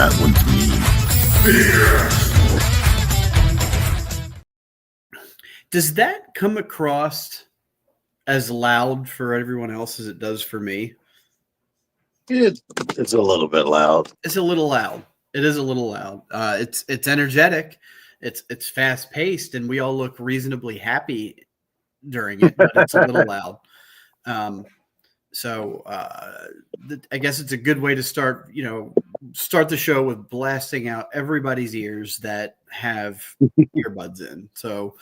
That one's me. Does that come across as loud for everyone else as it does for me? It's a little bit loud. It's a little loud. It is a little loud. It's energetic. It's fast paced, and we all look reasonably happy during it, but it's a little loud. So I guess it's a good way to start the show with blasting out everybody's ears that have earbuds in. So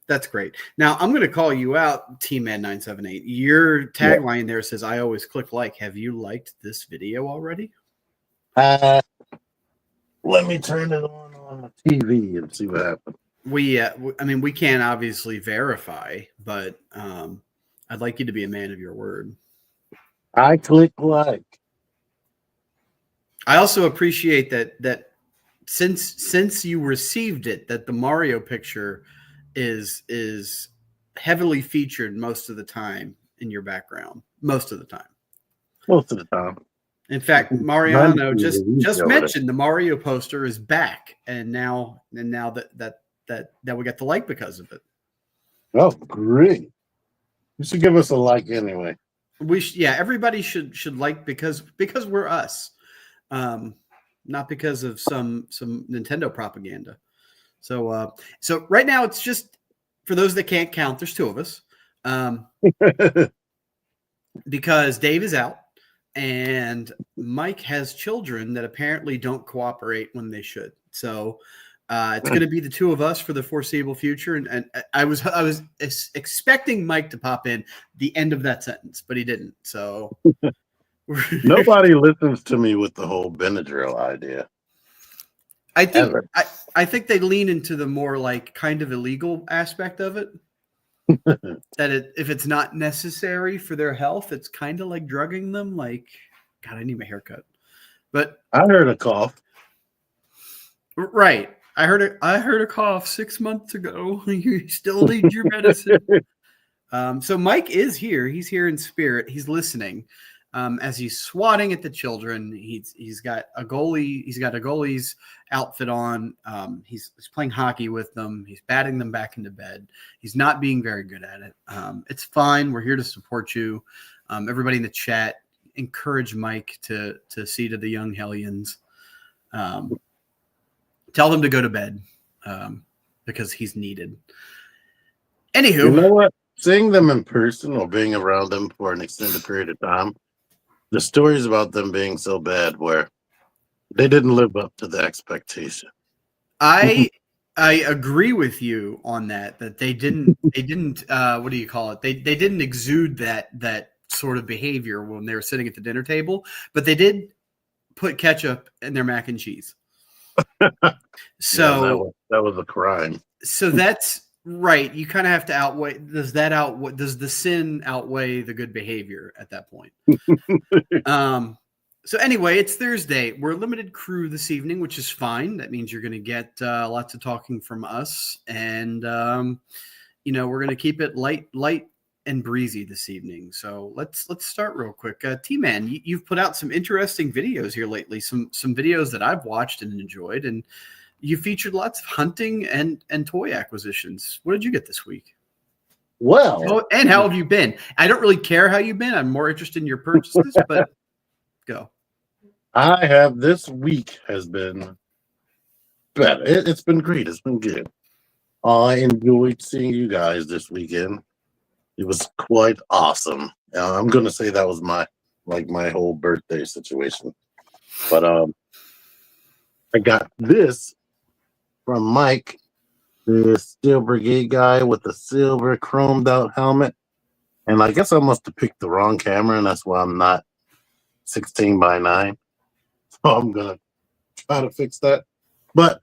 that's great. Now I'm going to call you out, T-Man978. Your tagline there says, "I always click like." Have you liked this video already? Let me turn it on the TV and see what happens. We can't obviously verify, but I'd like you to be a man of your word. I click like. I also appreciate that since you received it, that the Mario picture is heavily featured most of the time in your background. Most of the time. In fact, Mariano just mentioned the Mario poster is back, and now that we got the like because of it. Oh, great! You should give us a like anyway. Everybody should like because we're us, not because of some Nintendo propaganda. So right now it's just for those that can't count. There's two of us, because Dave is out and Mike has children that apparently don't cooperate when they should. So it's going to be the two of us for the foreseeable future. And I was expecting Mike to pop in the end of that sentence, but he didn't. So nobody listens to me with the whole Benadryl idea. I think they lean into the more like kind of illegal aspect of it. That if it's not necessary for their health, it's kind of like drugging them. Like, God, I need my haircut. But I heard a cough. Right. I heard a cough 6 months ago. You still need your medicine. So Mike is here. He's here in spirit. He's listening. As he's swatting at the children. He's got a goalie. He's got a goalie's outfit on. He's playing hockey with them. He's batting them back into bed. He's not being very good at it. It's fine. We're here to support you. Everybody in the chat, encourage Mike to see to the young hellions. Tell them to go to bed because he's needed. Anywho, you know what? Seeing them in person or being around them for an extended period of time, the stories about them being so bad where they didn't live up to the expectation. I agree with you on that they didn't what do you call it? They didn't exude that sort of behavior when they were sitting at the dinner table, but they did put ketchup in their mac and cheese. So yeah, that was a crime. So that's right. You kind of have to outweigh. Does the sin outweigh the good behavior at that point? So anyway, it's Thursday. We're a limited crew this evening, which is fine. That means you're going to get lots of talking from us, and we're going to keep it light and breezy this evening. So let's start real quick. T-Man, you've put out some interesting videos here lately. Some videos that I've watched and enjoyed, and you featured lots of hunting and toy acquisitions. What did you get this week? Well, and how have you been? I don't really care how you've been. I'm more interested in your purchases, but go. This week has been better. It's been great. It's been good. I enjoyed seeing you guys this weekend. It was quite awesome. I'm going to say that was my whole birthday situation. But I got this from Mike, the Steel Brigade guy with the silver chromed out helmet. And I guess I must have picked the wrong camera, and that's why I'm not 16:9. So I'm going to try to fix that. But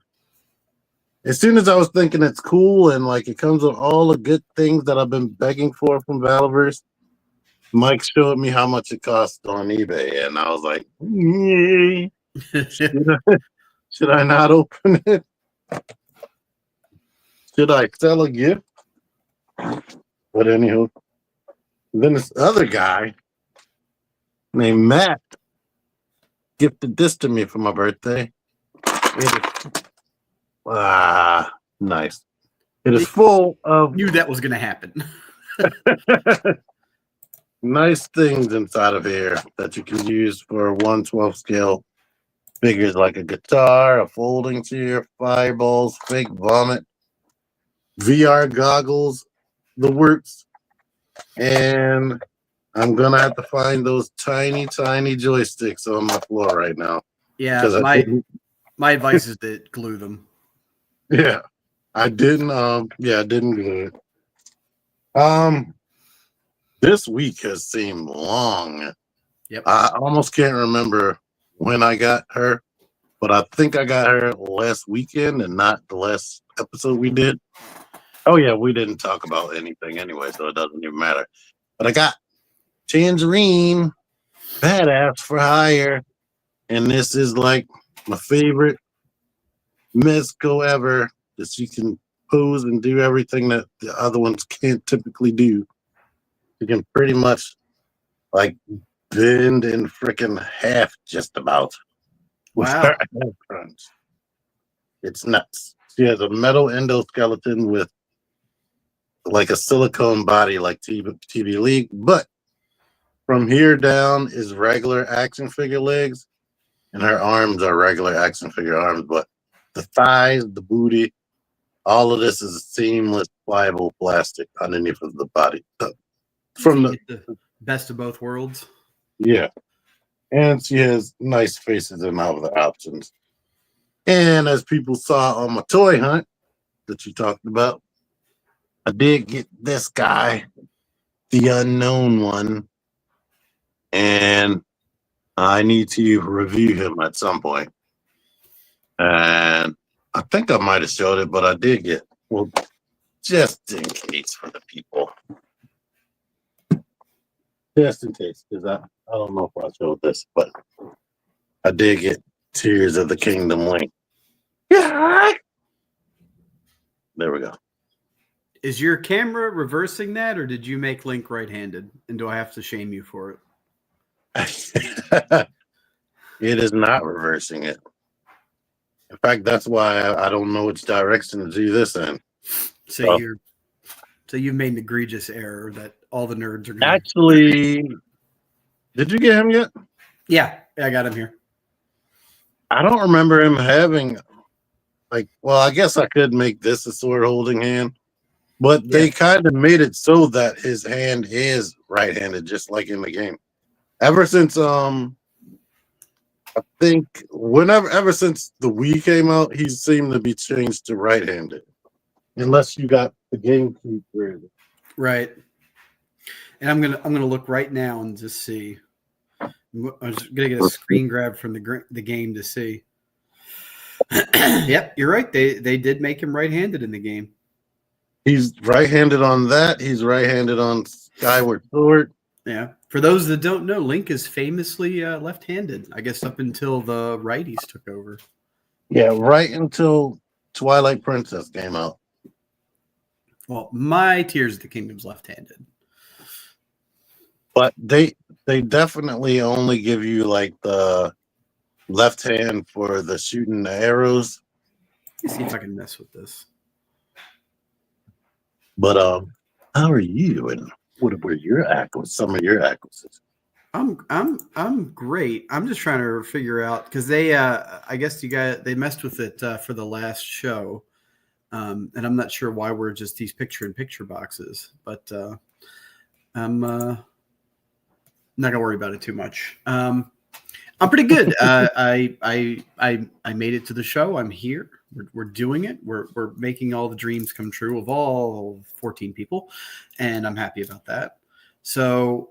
as soon as I was thinking it's cool and it comes with all the good things that I've been begging for from Valverse, Mike showed me how much it cost on eBay, and I was like, should I not open it? Should I sell a gift? But anywho, then this other guy named Matt gifted this to me for my birthday. Nice. It is full of Knew that was going to happen. nice things inside of here that you can use for 1/12 scale figures like a guitar, a folding chair, fireballs, fake vomit, VR goggles, the works. And I'm going to have to find those tiny, tiny joysticks on my floor right now. Yeah, my advice is to glue them. Yeah, I didn't. I didn't glue it. This week has seemed long. Yep. I almost can't remember when I got her, but I think I got her last weekend and not the last episode we did. Oh yeah, we didn't talk about anything anyway, so it doesn't even matter. But I got Tangerine, badass for hire, and this is like my favorite Mezco ever. That she can pose and do everything that the other ones can't typically do. You can pretty much like bend in freaking half just about. Wow. It's nuts. She has a metal endoskeleton with like a silicone body like TV League, but from here down is regular action figure legs, and her arms are regular action figure arms, but the thighs, the booty, all of this is seamless, pliable plastic underneath of the body. From the best of both worlds. Yeah. And she has nice faces and other options. And as people saw on my toy hunt that you talked about, I did get this guy, the unknown one, and I need to review him at some point. And I think I might have showed it, but I did get, well, just in case for the people. Just in case, because I don't know if I showed this, but I did get Tears of the Kingdom Link. Yeah. There we go. Is your camera reversing that, or did you make Link right-handed? And do I have to shame you for it? It is not reversing it. In fact, that's why I don't know which direction to do this in. So you've made an egregious error that all the nerds are going to... Actually, did you get him yet? Yeah, I got him here. I don't remember him having, like, well, I guess I could make this a sword holding hand, but they kind of made it so that his hand is right-handed, just like in the game. Ever since, I think, ever since the Wii came out, he seemed to be changed to right-handed, unless you got the GameCube version. Right. And I'm gonna look right now and just see. I'm just gonna get a screen grab from the game to see. Yep, you're right. They did make him right-handed in the game. He's right-handed on that. He's right-handed on Skyward Sword. Yeah. For those that don't know, Link is famously left-handed. I guess up until the righties took over. Yeah, right until Twilight Princess came out. Well, my Tears of the Kingdom's left-handed. But they definitely only give you like the left hand for the shooting the arrows. Let's see if I can mess with this. But how are you, and what were your some of your acquisitions? I'm great. I'm just trying to figure out because they I guess they messed with it for the last show. And I'm not sure why we're just these picture-in-picture boxes, but I'm not gonna worry about it too much. I'm pretty good. I made it to the show. I'm here. We're doing it. We're making all the dreams come true of all 14 people, and I'm happy about that. So,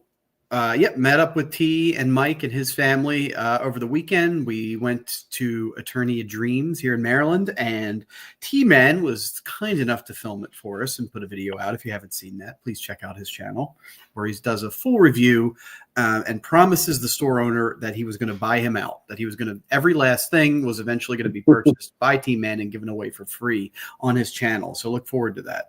met up with T and Mike and his family over the weekend. We went to Eternia Dreams here in Maryland, and T-Man was kind enough to film it for us and put a video out. If you haven't seen that, please check out his channel where he does a full review and promises the store owner that he was going to buy him out, that he was going to, every last thing was eventually going to be purchased by T-Man and given away for free on his channel. So look forward to that.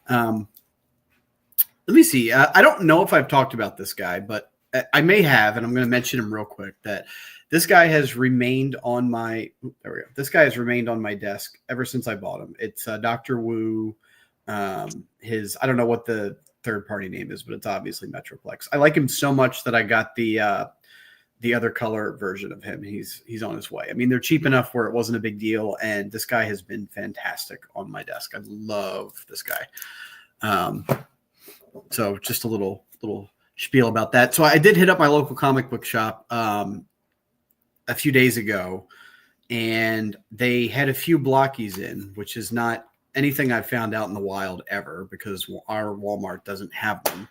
Let me see. I don't know if I've talked about this guy, but I may have, and I'm going to mention him real quick, that this guy has remained on my, there we go. This guy has remained on my desk ever since I bought him. It's Dr. Wu. I don't know what the third party name is, but it's obviously Metroplex. I like him so much that I got the other color version of him. He's on his way. I mean, they're cheap enough where it wasn't a big deal. And this guy has been fantastic on my desk. I love this guy. So just a little spiel about that. So I did hit up my local comic book shop a few days ago, and they had a few blockies in, which is not anything I've found out in the wild ever, because our Walmart doesn't have them.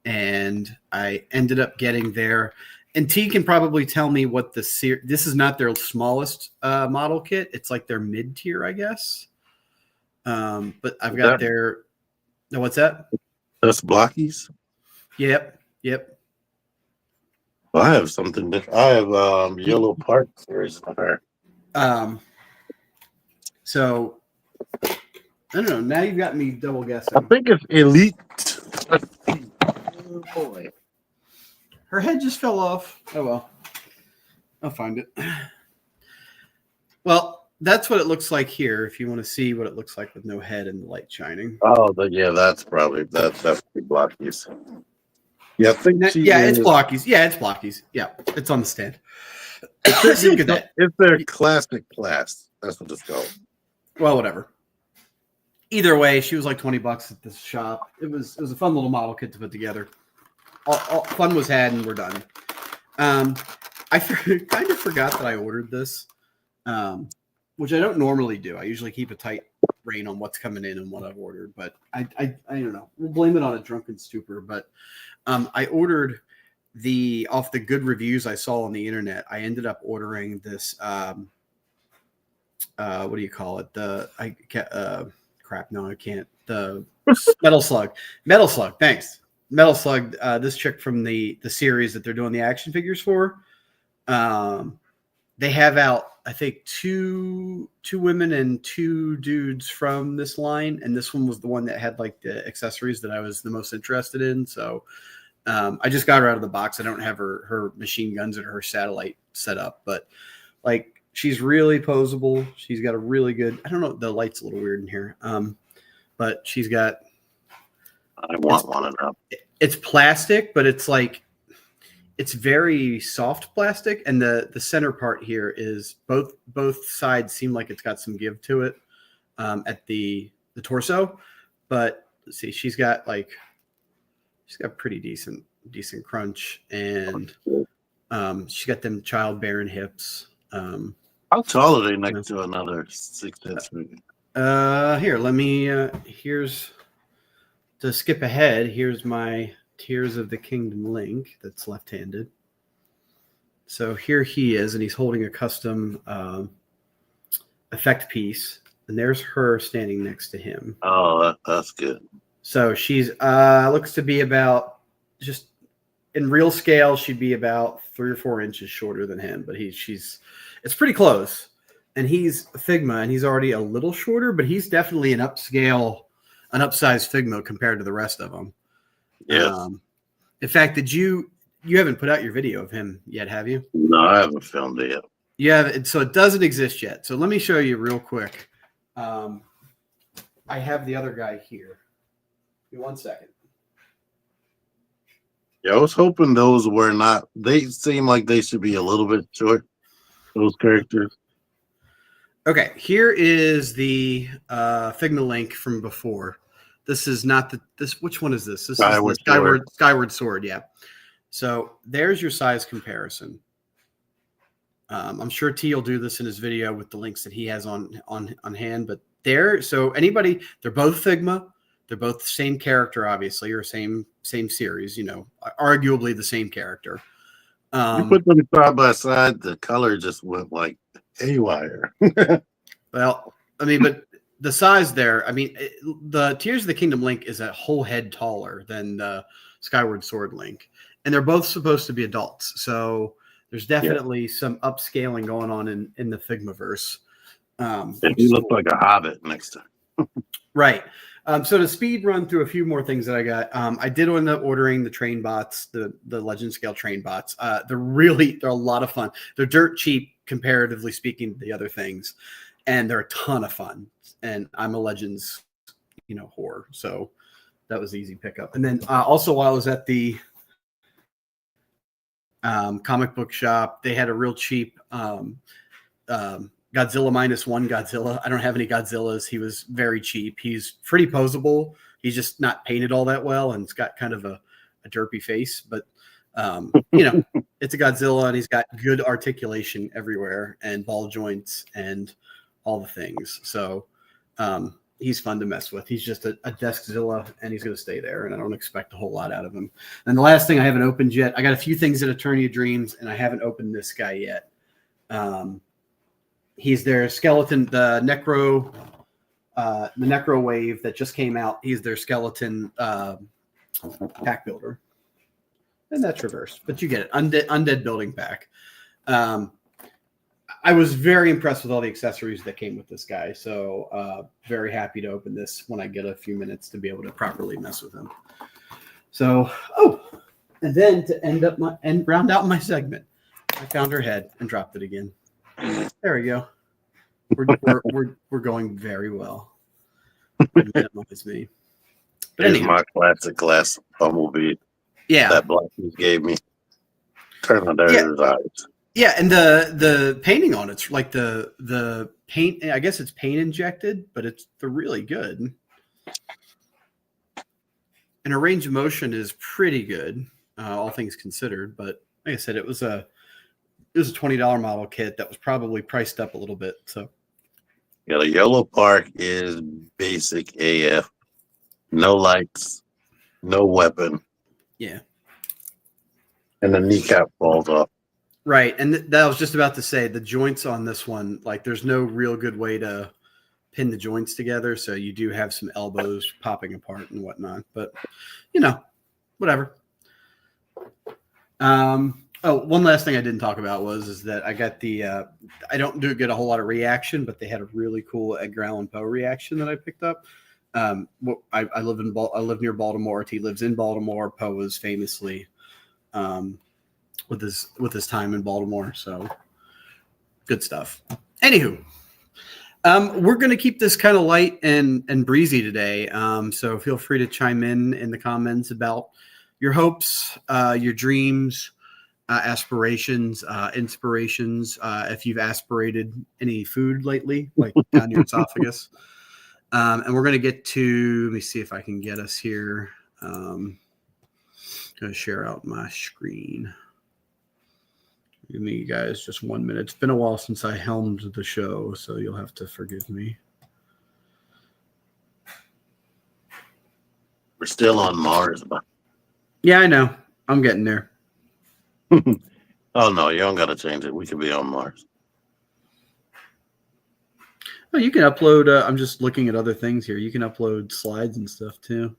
And I ended up getting there. And T can probably tell me what this is not their smallest model kit. It's like their mid tier, I guess. But I've got their. No, what's that? That's blockies. Yep. Well, I have something different. I have Yellow Park series on her. So I don't know. Now you've got me double guessing. I think it's Elite. Oh boy. Her head just fell off. Oh well. I'll find it. Well, that's what it looks like here. If you want to see what it looks like with no head and the light shining. Oh, that's probably that's the blockies. Yeah, I think it's blockies. Yeah, it's blockies. Yeah, it's on the stand. Look at that. It's their classic class. That's what it's called. Well, whatever. Either way, she was like $20 at this shop. It was a fun little model kit to put together. All fun was had, and we're done. I kind of forgot that I ordered this, which I don't normally do. I usually keep a tight rein on what's coming in and what I've ordered, but I don't know. We'll blame it on a drunken stupor. But I ordered off the good reviews I saw on the internet. I ended up ordering this. What do you call it? Crap. No, I can't. The Metal Slug. Thanks. Metal Slug. This chick from the series that they're doing the action figures for. They have out, I think, two women and 2 dudes from this line, and this one was the one that had like the accessories that I was the most interested in. So I just got her out of the box. I don't have her machine guns or her satellite set up, but like she's really posable. She's got a really good. I don't know. The light's a little weird in here, but she's got. I want one of them. It's plastic, but it's like. It's very soft plastic, and the center part here is both sides seem like it's got some give to it at the torso. But let's see, she's got pretty decent crunch, and she's got them childbearing hips. How tall are they next to another 6'? Here, let me. Here's to skip ahead. Here's my Tears of the Kingdom link that's left-handed. So here he is, and he's holding a custom effect piece, and there's her standing next to him. Oh, that's good. So she's looks to be about, just in real scale, she'd be about 3 or 4 inches shorter than him, but it's pretty close. And he's a Figma, and he's already a little shorter, but he's definitely an upsized Figma compared to the rest of them. Yeah. In fact, you haven't put out your video of him yet, have you? No, I haven't filmed it yet. Yeah, so it doesn't exist yet. So let me show you real quick. I have the other guy here. Give me 1 second. Yeah, I was hoping those were not. They seem like they should be a little bit short. Those characters. Okay, here is the Figma link from before. This is not this. Which one is this? This is the Skyward Sword. Yeah. So there's your size comparison. I'm sure T will do this in his video with the links that he has on hand. But they're both Figma. They're both the same character, obviously, or same series. Arguably the same character. You put them side by side, the color just went like haywire. Well, I mean, but. The size there, I mean, the Tears of the Kingdom link is a whole head taller than the Skyward Sword link. And they're both supposed to be adults. So there's definitely some upscaling going on in the Figmaverse. He looks like a hobbit next to him. Right. So to speed run through a few more things that I got, I did end up ordering the train bots, the legend scale train bots. They're a lot of fun. They're dirt cheap comparatively speaking to the other things, and they're a ton of fun. And I'm a Legends, whore, so that was easy pickup. And then also while I was at the comic book shop, they had a real cheap Godzilla -1 Godzilla. I don't have any Godzillas. He was very cheap. He's pretty posable. He's just not painted all that well, and it's got kind of a derpy face. But it's a Godzilla, and he's got good articulation everywhere and ball joints and all the things. So he's fun to mess with. He's just a Deskzilla, and he's going to stay there, and I don't expect a whole lot out of him. And the last thing I haven't opened yet, I got a few things at Attorney of Dreams, and I haven't opened this guy yet. He's their skeleton, the Necro wave that just came out. He's their skeleton pack builder, and that's reversed, but you get it. Undead building pack. I was very impressed with all the accessories that came with this guy, so very happy to open this when I get a few minutes to be able to properly mess with him. So, and then to round out my segment, I found her head and dropped it again. There we go. We're going very well. Minimize me. But Here's my classic glass bumblebee. Yeah, that Blackie gave me. Turn on his eyes. Yeah, and the painting on it's like the paint. I guess it's paint injected, but they're really good. And her range of motion is pretty good, all things considered. But like I said, it was a $20 model kit that was probably priced up a little bit. So yeah, the yellow park is basic AF. No lights, no weapon. Yeah. And the kneecap falls off. Right. And that was just about to say the joints on this one, like there's no real good way to pin the joints together. So you do have some elbows popping apart and whatnot, but whatever. One last thing I didn't talk about is that I got I don't get a whole lot of reaction, but they had a really cool Edgar Allan Poe reaction that I picked up. I live near Baltimore. He lives in Baltimore. Poe was famously, with his time in Baltimore. So good stuff. Anywho, we're going to keep this kind of light and breezy today. So feel free to chime in the comments about your hopes, your dreams, aspirations, inspirations. If you've aspirated any food lately, like down your esophagus. And we're going to get to, let me see if I can get us here. Going to share out my screen. Give me guys just 1 minute. It's been a while since I helmed the show, so you'll have to forgive me. We're still on Mars, but yeah, I know. I'm getting there. Oh no, you don't got to change it. We could be on Mars. Oh, you can upload. I'm just looking at other things here. You can upload slides and stuff too.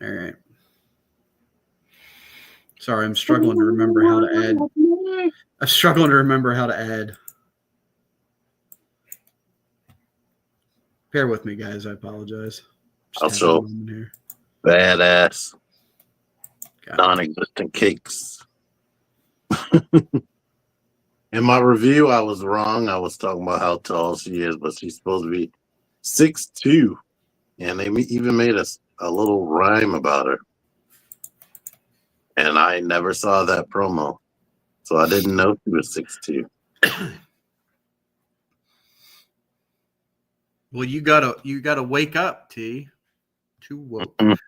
All right. Sorry, I'm struggling to remember how to add. I'm struggling to remember how to add. Bear with me, guys. I apologize. Also, badass, non-existent cakes. In my review, I was wrong. I was talking about how tall she is, but she's supposed to be 6'2", and they even made a little rhyme about her. And I never saw that promo, so I didn't know she was 6'2". Well, you gotta wake up, T. Too woke. Can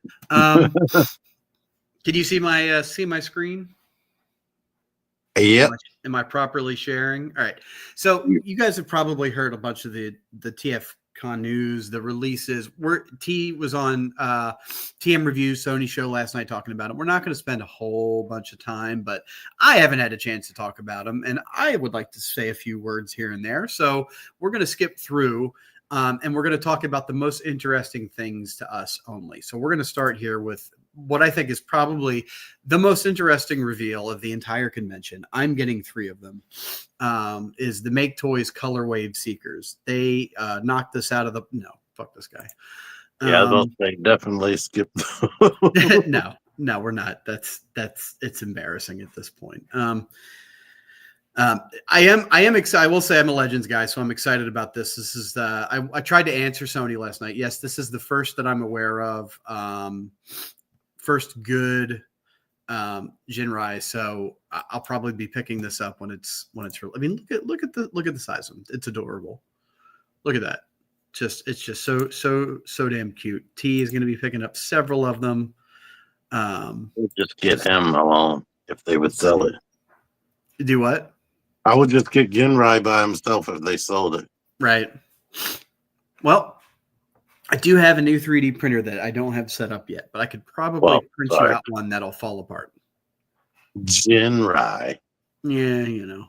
you see my screen? Yep. Am I properly sharing? All right. So you guys have probably heard a bunch of the TFCon news, the releases. T was on TM Review, Sony show last night talking about it. We're not going to spend a whole bunch of time, but I haven't had a chance to talk about them, and I would like to say a few words here and there. So we're going to skip through, and we're going to talk about the most interesting things to us only. So we're going to start here with what I think is probably the most interesting reveal of the entire convention. I'm getting 3 of them. Is the Make Toys Color Wave Seekers. They knocked this out of the fuck this guy. Yeah, those they definitely skip. No, we're not. That's it's embarrassing at this point. I am excited. I will say I'm a Legends guy, so I'm excited about this. This is I tried to answer Sony last night. Yes, this is the first that I'm aware of. First good Jinrai. So I'll probably be picking this up when it's I mean, look at the size of them. It's adorable. Look at that. It's just so damn cute. T is going to be picking up several of them. Just get him alone if they would sell it. Do what? I would just get Genrai by himself if they sold it. Right. Well, I do have a new 3D printer that I don't have set up yet, but I could probably print you out one that'll fall apart. Genrai. Yeah, you know.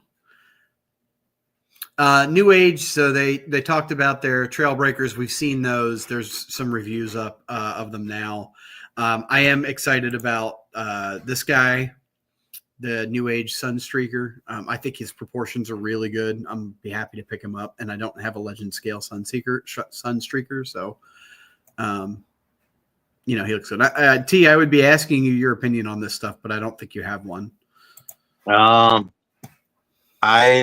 New Age. So they talked about their Trailbreakers. We've seen those. There's some reviews up of them now. I am excited about this guy, the New Age Sunstreaker. I think his proportions are really good. I'm be happy to pick him up, and I don't have a Legend Scale Sunstreaker, so he looks good. T, I would be asking you your opinion on this stuff, but I don't think you have one. I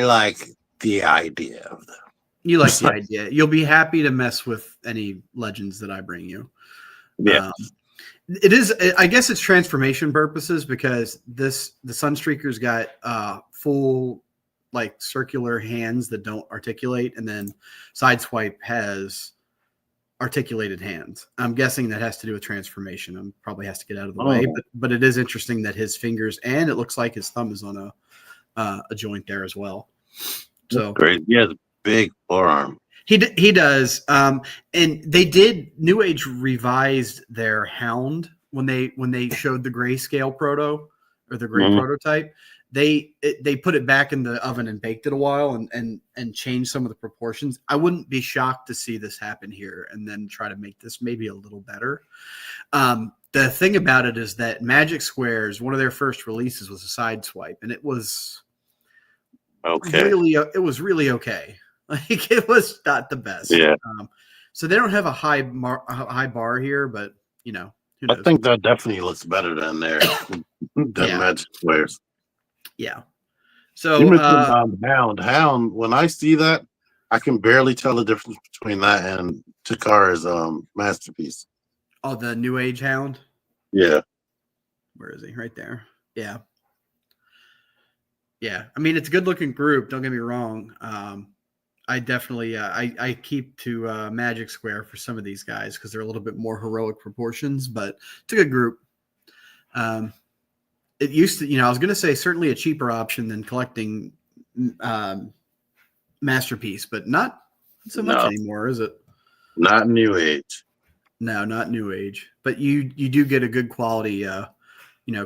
like the idea of them. You like the idea. You'll be happy to mess with any Legends that I bring you. Yeah. It is, I guess it's transformation purposes because the Sunstreaker's got full like circular hands that don't articulate, and then Sideswipe has articulated hands. I'm guessing that has to do with transformation. Probably has to get out of the way, but it is interesting that his fingers and it looks like his thumb is on a joint there as well. So that's great. He has a big forearm. He does. And they did. New Age revised their Hound when they showed the grayscale the gray prototype. They put it back in the oven and baked it a while and changed some of the proportions. I wouldn't be shocked to see this happen here and then try to make this maybe a little better. The thing about it is that Magic Squares, one of their first releases was a Sideswipe, and it was really okay. Like it was not the best. Yeah. So they don't have a high bar here, but who knows? I think that definitely looks better than Magic Squares. Yeah. So you mentioned Hound. When I see that, I can barely tell the difference between that and Takara's masterpiece. Oh, the New Age Hound. Yeah. Where is he? Right there. Yeah. Yeah. I mean, it's a good looking group. Don't get me wrong. I definitely I keep to Magic Square for some of these guys because they're a little bit more heroic proportions, but it's a good group. It used to, I was going to say certainly a cheaper option than collecting Masterpiece, but not so much anymore, is it? Not New Age. No, not New Age, but you do get a good quality,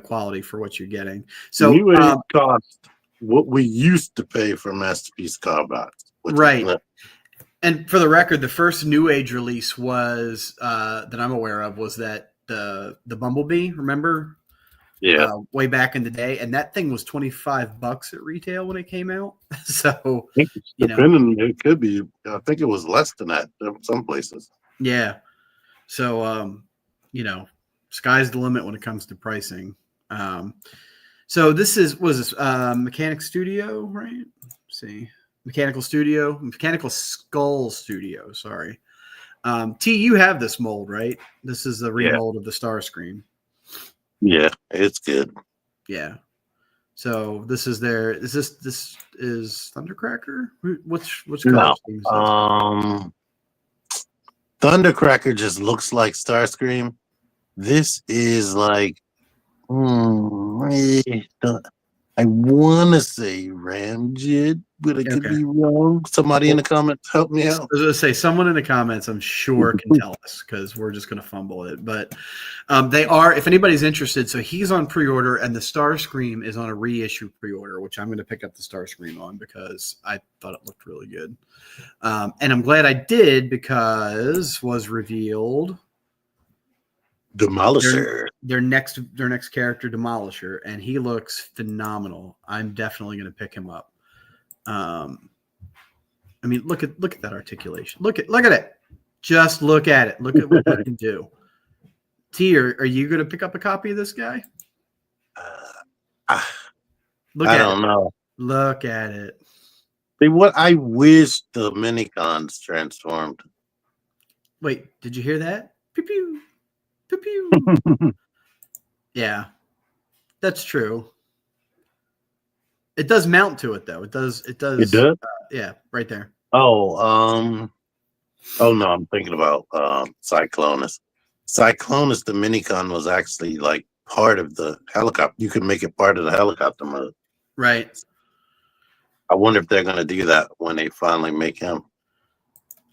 quality for what you're getting. So New Age cost what we used to pay for Masterpiece card box. Right. And for the record, the first New Age release was that I'm aware of was that the Bumblebee, remember? Yeah. Way back in the day. And that thing was $25 at retail when it came out. So, it could be, I think it was less than that in some places. Yeah. So, sky's the limit when it comes to pricing. So this was Mechanic Studio, right? Let's see. Mechanical Skull Studio. Sorry. T, you have this mold, right? This is the remold of the Starscream. Yeah, it's good. Yeah. So this is this is Thundercracker? Which color scheme is this? Thundercracker just looks like Starscream. This is like I want to say Ramjet, but I could be wrong. Somebody in the comments help me out. I was going to say, someone in the comments, I'm sure, can tell us because we're just going to fumble it. But they are, if anybody's interested, so he's on pre-order and the Starscream is on a reissue pre-order, which I'm going to pick up the Starscream on because I thought it looked really good. And I'm glad I did because was revealed Demolisher. Their next character, Demolisher, and he looks phenomenal. I'm definitely going to pick him up. I mean, look at that articulation. Look at it. Just look at it. Look at what we can do. T, are you going to pick up a copy of this guy? Look I at don't it. know. Look at it. See, what I wish the minicons transformed. Wait, did you hear that? Pew pew. Pew pew. Yeah, that's true. It does mount to it though. It does. It does? Yeah, right there. Oh, no, I'm thinking about Cyclonus. Cyclonus, the minicon, was actually like part of the helicopter. You could make it part of the helicopter mode. Right. I wonder if they're gonna do that when they finally make him.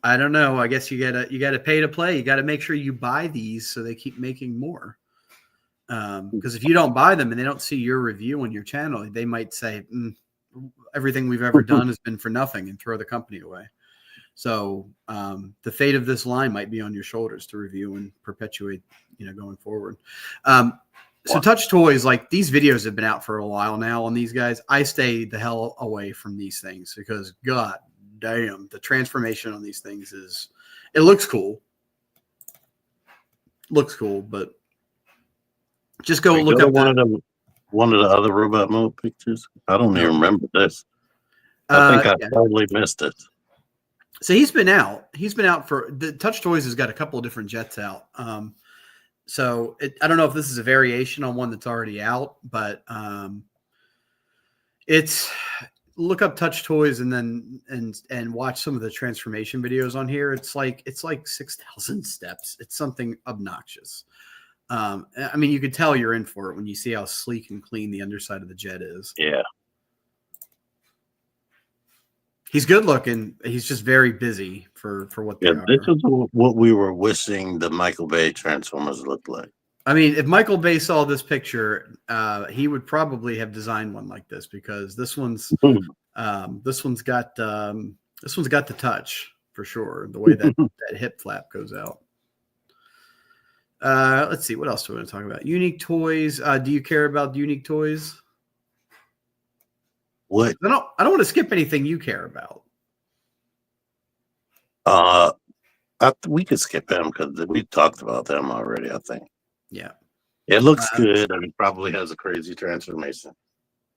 I don't know. I guess you gotta pay to play. You gotta make sure you buy these so they keep making more. Because if you don't buy them and they don't see your review on your channel, they might say everything we've ever done has been for nothing and throw the company away. So the fate of this line might be on your shoulders to review and perpetuate, going forward. So Touch Toys, like these videos have been out for a while now on these guys. I stay the hell away from these things because God damn, the transformation on these things it looks cool. Looks cool, but just go look up one of the other robot mode pictures. I don't even remember this. I think I totally missed it. So he's been out. He's been out for the Touch Toys has got a couple of different jets out. So I don't know if this is a variation on one that's already out, but it's look up Touch Toys and then and watch some of the transformation videos on here. It's like 6,000 steps. It's something obnoxious. I mean, you could tell you're in for it when you see how sleek and clean the underside of the jet is. Yeah. He's good looking. He's just very busy for what they are. This is what we were wishing the Michael Bay Transformers looked like. I mean, if Michael Bay saw this picture, he would probably have designed one like this because this one's got the touch for sure. The way that hip flap goes out. Let's see. What else do we want to talk about? Unique toys. Do you care about unique toys? What? I don't want to skip anything you care about. We could skip them because we talked about them already, I think. Yeah. It looks good and it probably has a crazy transformation.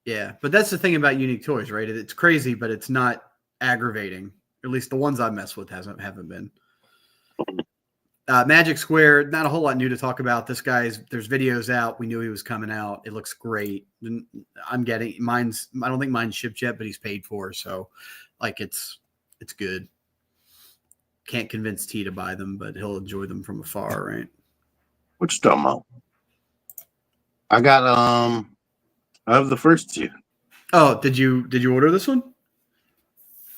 Yeah, but that's the thing about unique toys, right? It's crazy, but it's not aggravating. At least the ones I mess with haven't been. Magic Square, not a whole lot new to talk about. This guy's, there's videos out. We knew he was coming out. It looks great. I'm getting mine's. I don't think mine's shipped yet, but he's paid for, so like it's good. Can't convince T to buy them, but he'll enjoy them from afar, right? What you talking about? I got I have the first two. Oh, did you order this one?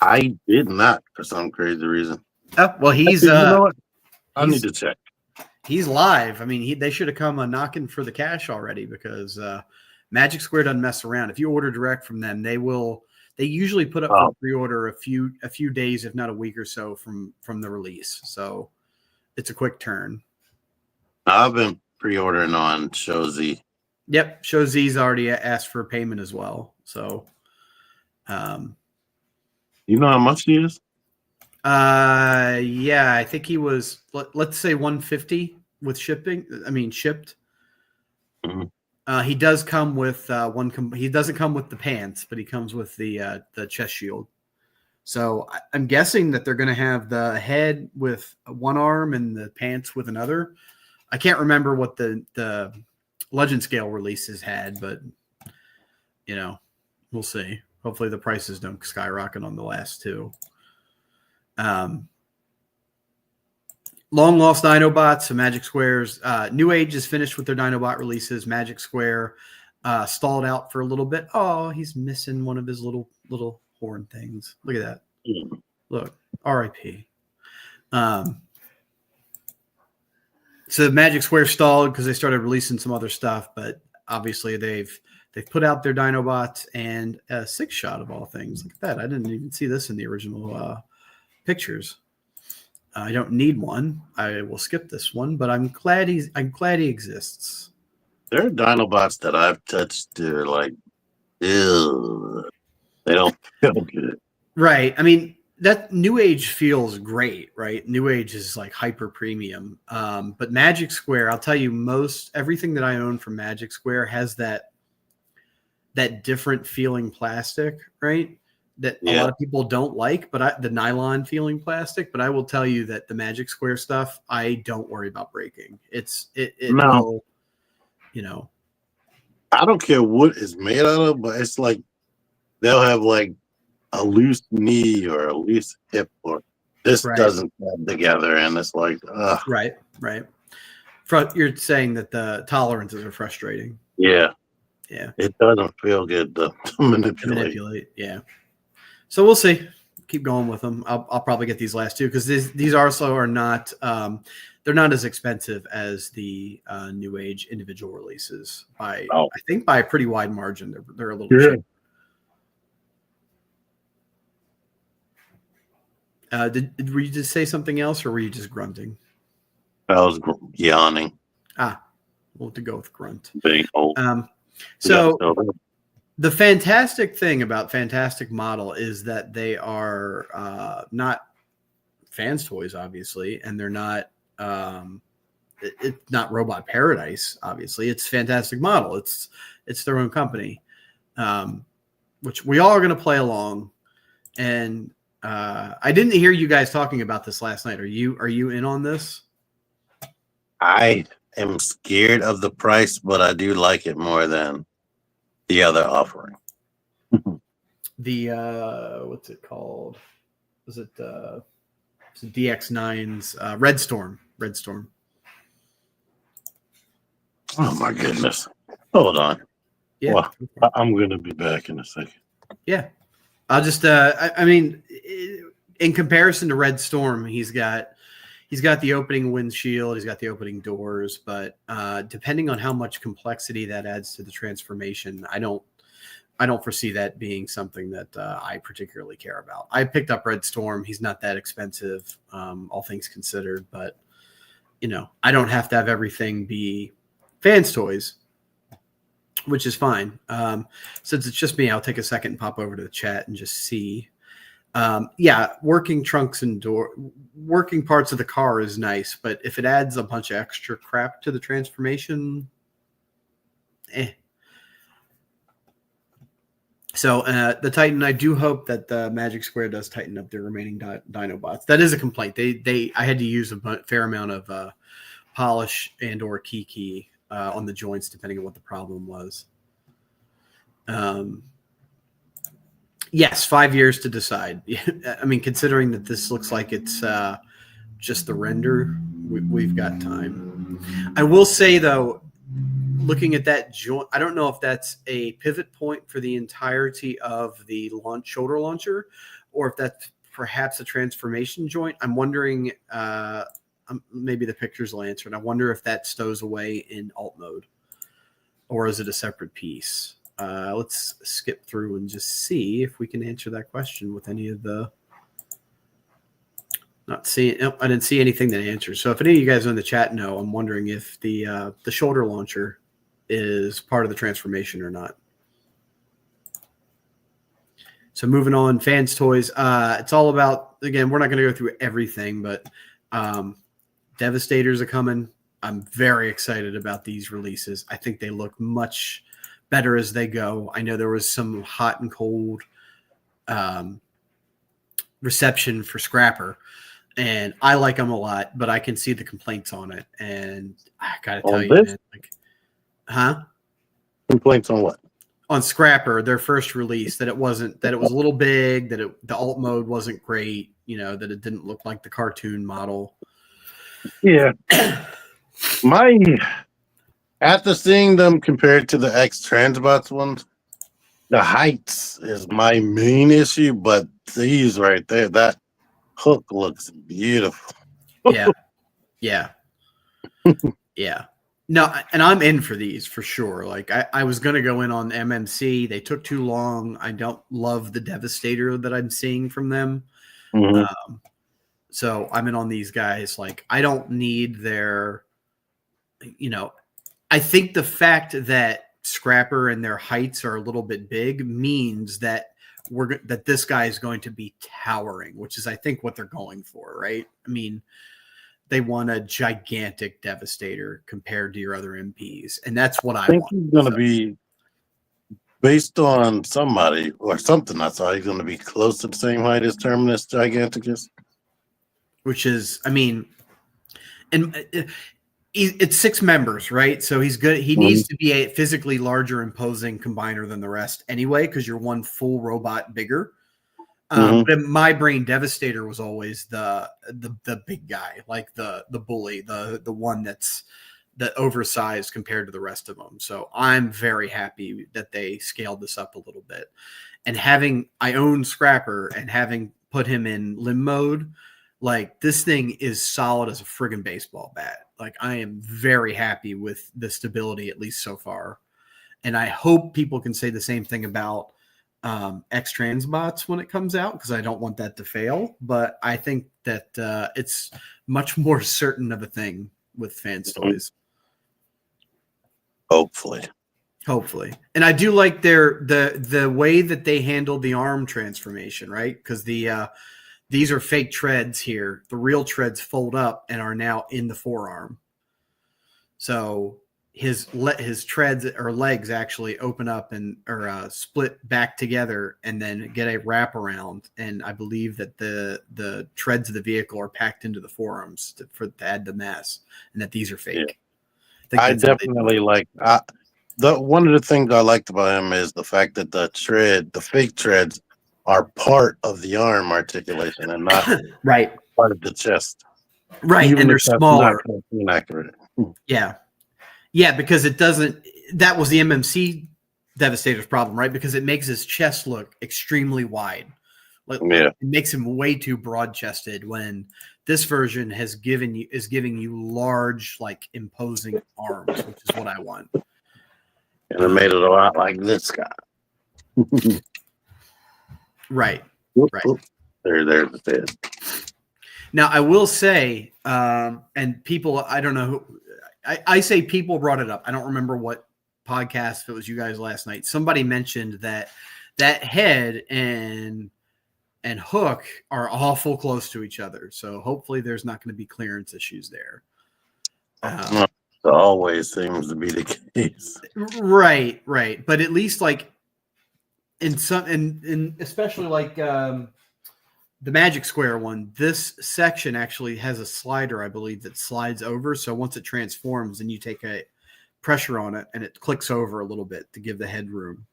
I did not for some crazy reason. Oh, well, he's you know what? I need to check. He's live. I mean, they should have come knocking for the cash already because Magic Square doesn't mess around. If you order direct from them, they usually put up for pre-order a few days, if not a week or so from the release. So it's a quick turn. I've been pre-ordering on Show Z. Yep, Show Z's already asked for payment as well. So, you know how much he is? Yeah, I think he was. Let's say 150 with shipping. I mean, shipped. Mm-hmm. He does come with he doesn't come with the pants, but he comes with the chest shield. So I'm guessing that they're going to have the head with one arm and the pants with another. I can't remember what the Legend Scale releases had, but we'll see. Hopefully the prices don't skyrocket on the last two. Long Lost Dinobots, so Magic Square's New Age is finished with their Dinobot releases. Magic Square stalled out for a little bit. Oh, he's missing one of his little horn things. Look at that. Look, R.I.P. So Magic Square stalled because they started releasing some other stuff, but obviously they've put out their Dinobots and a 6-shot of all things. Look at that. I didn't even see this in the original pictures. I don't need one. I will skip this one, but I'm glad he exists. There are Dinobots that I've touched. They're like, ew. They don't feel good. Right. I mean, that New Age feels great, right? New Age is like hyper premium. But Magic Square, I'll tell you, everything that I own from Magic Square has that different feeling plastic, right? That a lot Yeah. of people don't like, but the nylon feeling plastic. But I will tell you that the Magic Square stuff, I don't worry about breaking. It No, will, you know, I don't care what it's made out of, but it's like they'll have like a loose knee or a loose hip, or this right, doesn't come together, and it's like, right, right. You're saying that the tolerances are frustrating. yeah, Yeah, it doesn't feel good to, to to manipulate. manipulate. Yeah. So we'll see. Keep going with them. I'll probably get these last two because these also are not they're not as expensive as the New Age individual releases by Oh, I think by a pretty wide margin. They're a little yeah. cheap. Were you just say something else or were you just grunting? I was yawning, We'll have to go with grunt. being old. Um, We got so to the fantastic thing about Fantastic Model is that they are not fans toys, obviously, and they're not. It's not Robot Paradise, obviously. It's Fantastic Model. It's their own company, which we all are going to play along. And I didn't hear you guys talking about this last night. Are you in on this? I am scared of the price, but I do like it more than the other offering. The what's it called? Was it DX9's Red Storm? Red Storm. Oh my goodness! Hold on. Yeah. Well, I'm gonna be back in a second. Yeah. I'll just I mean, in comparison to Red Storm, he's got the opening windshield, he's got the opening doors, but depending on how much complexity that adds to the transformation, I don't foresee that being something that I particularly care about. I picked up Red Storm. He's not that expensive, all things considered, but I don't have to have everything be fans toys, which is fine. Since it's just me, I'll take a second and pop over to the chat and just see. Yeah, working trunks and working parts of the car is nice, but if it adds a bunch of extra crap to the transformation, So the Titan, I do hope that the Magic Square does tighten up their remaining Dinobots. That is a complaint. I had to use a fair amount of polish and or key on the joints, depending on what the problem was. Yes, 5 years to decide. I mean, considering that this looks like it's just the render, we've got time. I will say though, looking at that joint, I don't know if that's a pivot point for the entirety of the shoulder launcher, or if that's perhaps a transformation joint. I'm wondering, maybe the pictures will answer it. I wonder if that stows away in alt mode, or is it a separate piece? Let's skip through and just see if we can answer that question with any of the. Not seeing. Nope, I didn't see anything that answers. So if any of you guys in the chat know, I'm wondering if the shoulder launcher is part of the transformation or not. So moving on, fans toys. It's all about, again, we're not going to go through everything, but Devastators are coming. I'm very excited about these releases. I think they look much better as they go. I know there was some hot and cold reception for Scrapper, and I like them a lot, but I can see the complaints on it. And I got to tell you, man, like, huh? Complaints on what? On Scrapper, their first release, that it was a little big, that the alt mode wasn't great, that it didn't look like the cartoon model. Yeah. After seeing them compared to the X Transbots ones, the heights is my main issue, but these right there, that hook looks beautiful. Yeah. Yeah. Yeah. No, and I'm in for these for sure. Like I was going to go in on MMC. They took too long. I don't love the Devastator that I'm seeing from them. Mm-hmm. So I'm in on these guys. Like I don't need their, I think the fact that Scrapper and their heights are a little bit big means that that this guy is going to be towering, which is I think what they're going for, right? I mean, they want a gigantic Devastator compared to your other MPs, and that's what I think want. he's going to be, based on somebody or something I saw, he's going to be close to the same height as Terminus Giganticus. Which is, I mean, and it's 6 members, right? So he's good. He needs to be a physically larger, imposing combiner than the rest anyway, because you're one full robot bigger. But in my brain, Devastator was always the big guy, like the bully, the one that's oversized compared to the rest of them. So I'm very happy that they scaled this up a little bit. And I own Scrapper and having put him in limb mode, like this thing is solid as a friggin' baseball bat. Like I am very happy with the stability, at least so far. And I hope people can say the same thing about X Transbots when it comes out, because I don't want that to fail. But I think that it's much more certain of a thing with Fans Toys. Hopefully. And I do like the way that they handled the arm transformation, right? Because these are fake treads here. The real treads fold up and are now in the forearm. So his treads or legs actually open up or split back together and then get a wraparound. And I believe that the treads of the vehicle are packed into the forearms to add the mass, and that these are fake. Yeah. I definitely like one of the things I liked about him is the fact that the fake treads are part of the arm articulation and not right part of the chest. Right. Even and they're smaller. Inaccurate. Yeah, because it doesn't. That was the MMC Devastator's problem, right? Because it makes his chest look extremely wide. It makes him way too broad chested, when this version is giving you large, like imposing arms, which is what I want. And it made it a lot like this guy. Right. There's the head. Now, I will say, and people, I don't know who, I say people brought it up. I don't remember what podcast, if it was you guys last night. Somebody mentioned that head and hook are awful close to each other. So hopefully there's not going to be clearance issues there. It always seems to be the case. Right. But at least like in some, and especially like the Magic Square one, this section actually has a slider, I believe, that slides over. So once it transforms, then you take a pressure on it and it clicks over a little bit to give the headroom.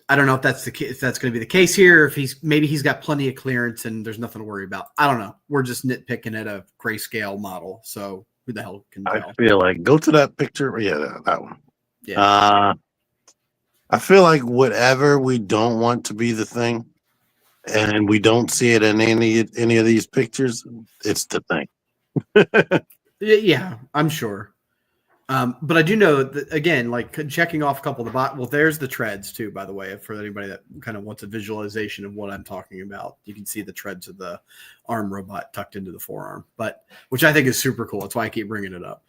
I don't know if that's if that's going to be the case here. If he's got plenty of clearance and there's nothing to worry about. I don't know. We're just nitpicking at a grayscale model, so who the hell can tell? I feel like go to that picture. Yeah, that one. Yeah. I feel like whatever we don't want to be the thing, and we don't see it in any of these pictures, it's the thing. Yeah, I'm sure. But I do know that, again, like checking off a couple of the well, there's the treads too, by the way, for anybody that kind of wants a visualization of what I'm talking about. You can see the treads of the arm robot tucked into the forearm, which I think is super cool. That's why I keep bringing it up.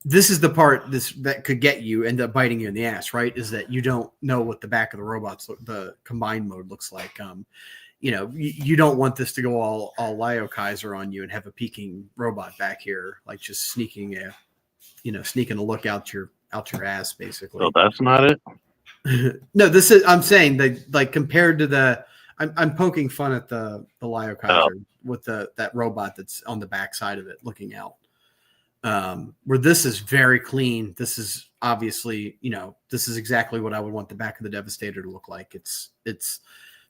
This is the part that could get you, end up biting you in the ass, right? Is that you don't know what the back of the robots, the combined mode looks like. You don't want this to go all Lio Kaiser on you and have a peeking robot back here, like just sneaking a look out your ass, basically. So that's not it. No, I'm saying that, like, compared to I'm poking fun at the Lio Kaiser with that robot that's on the back side of it looking out. Where this is very clean. This is obviously, this is exactly what I would want the back of the Devastator to look like.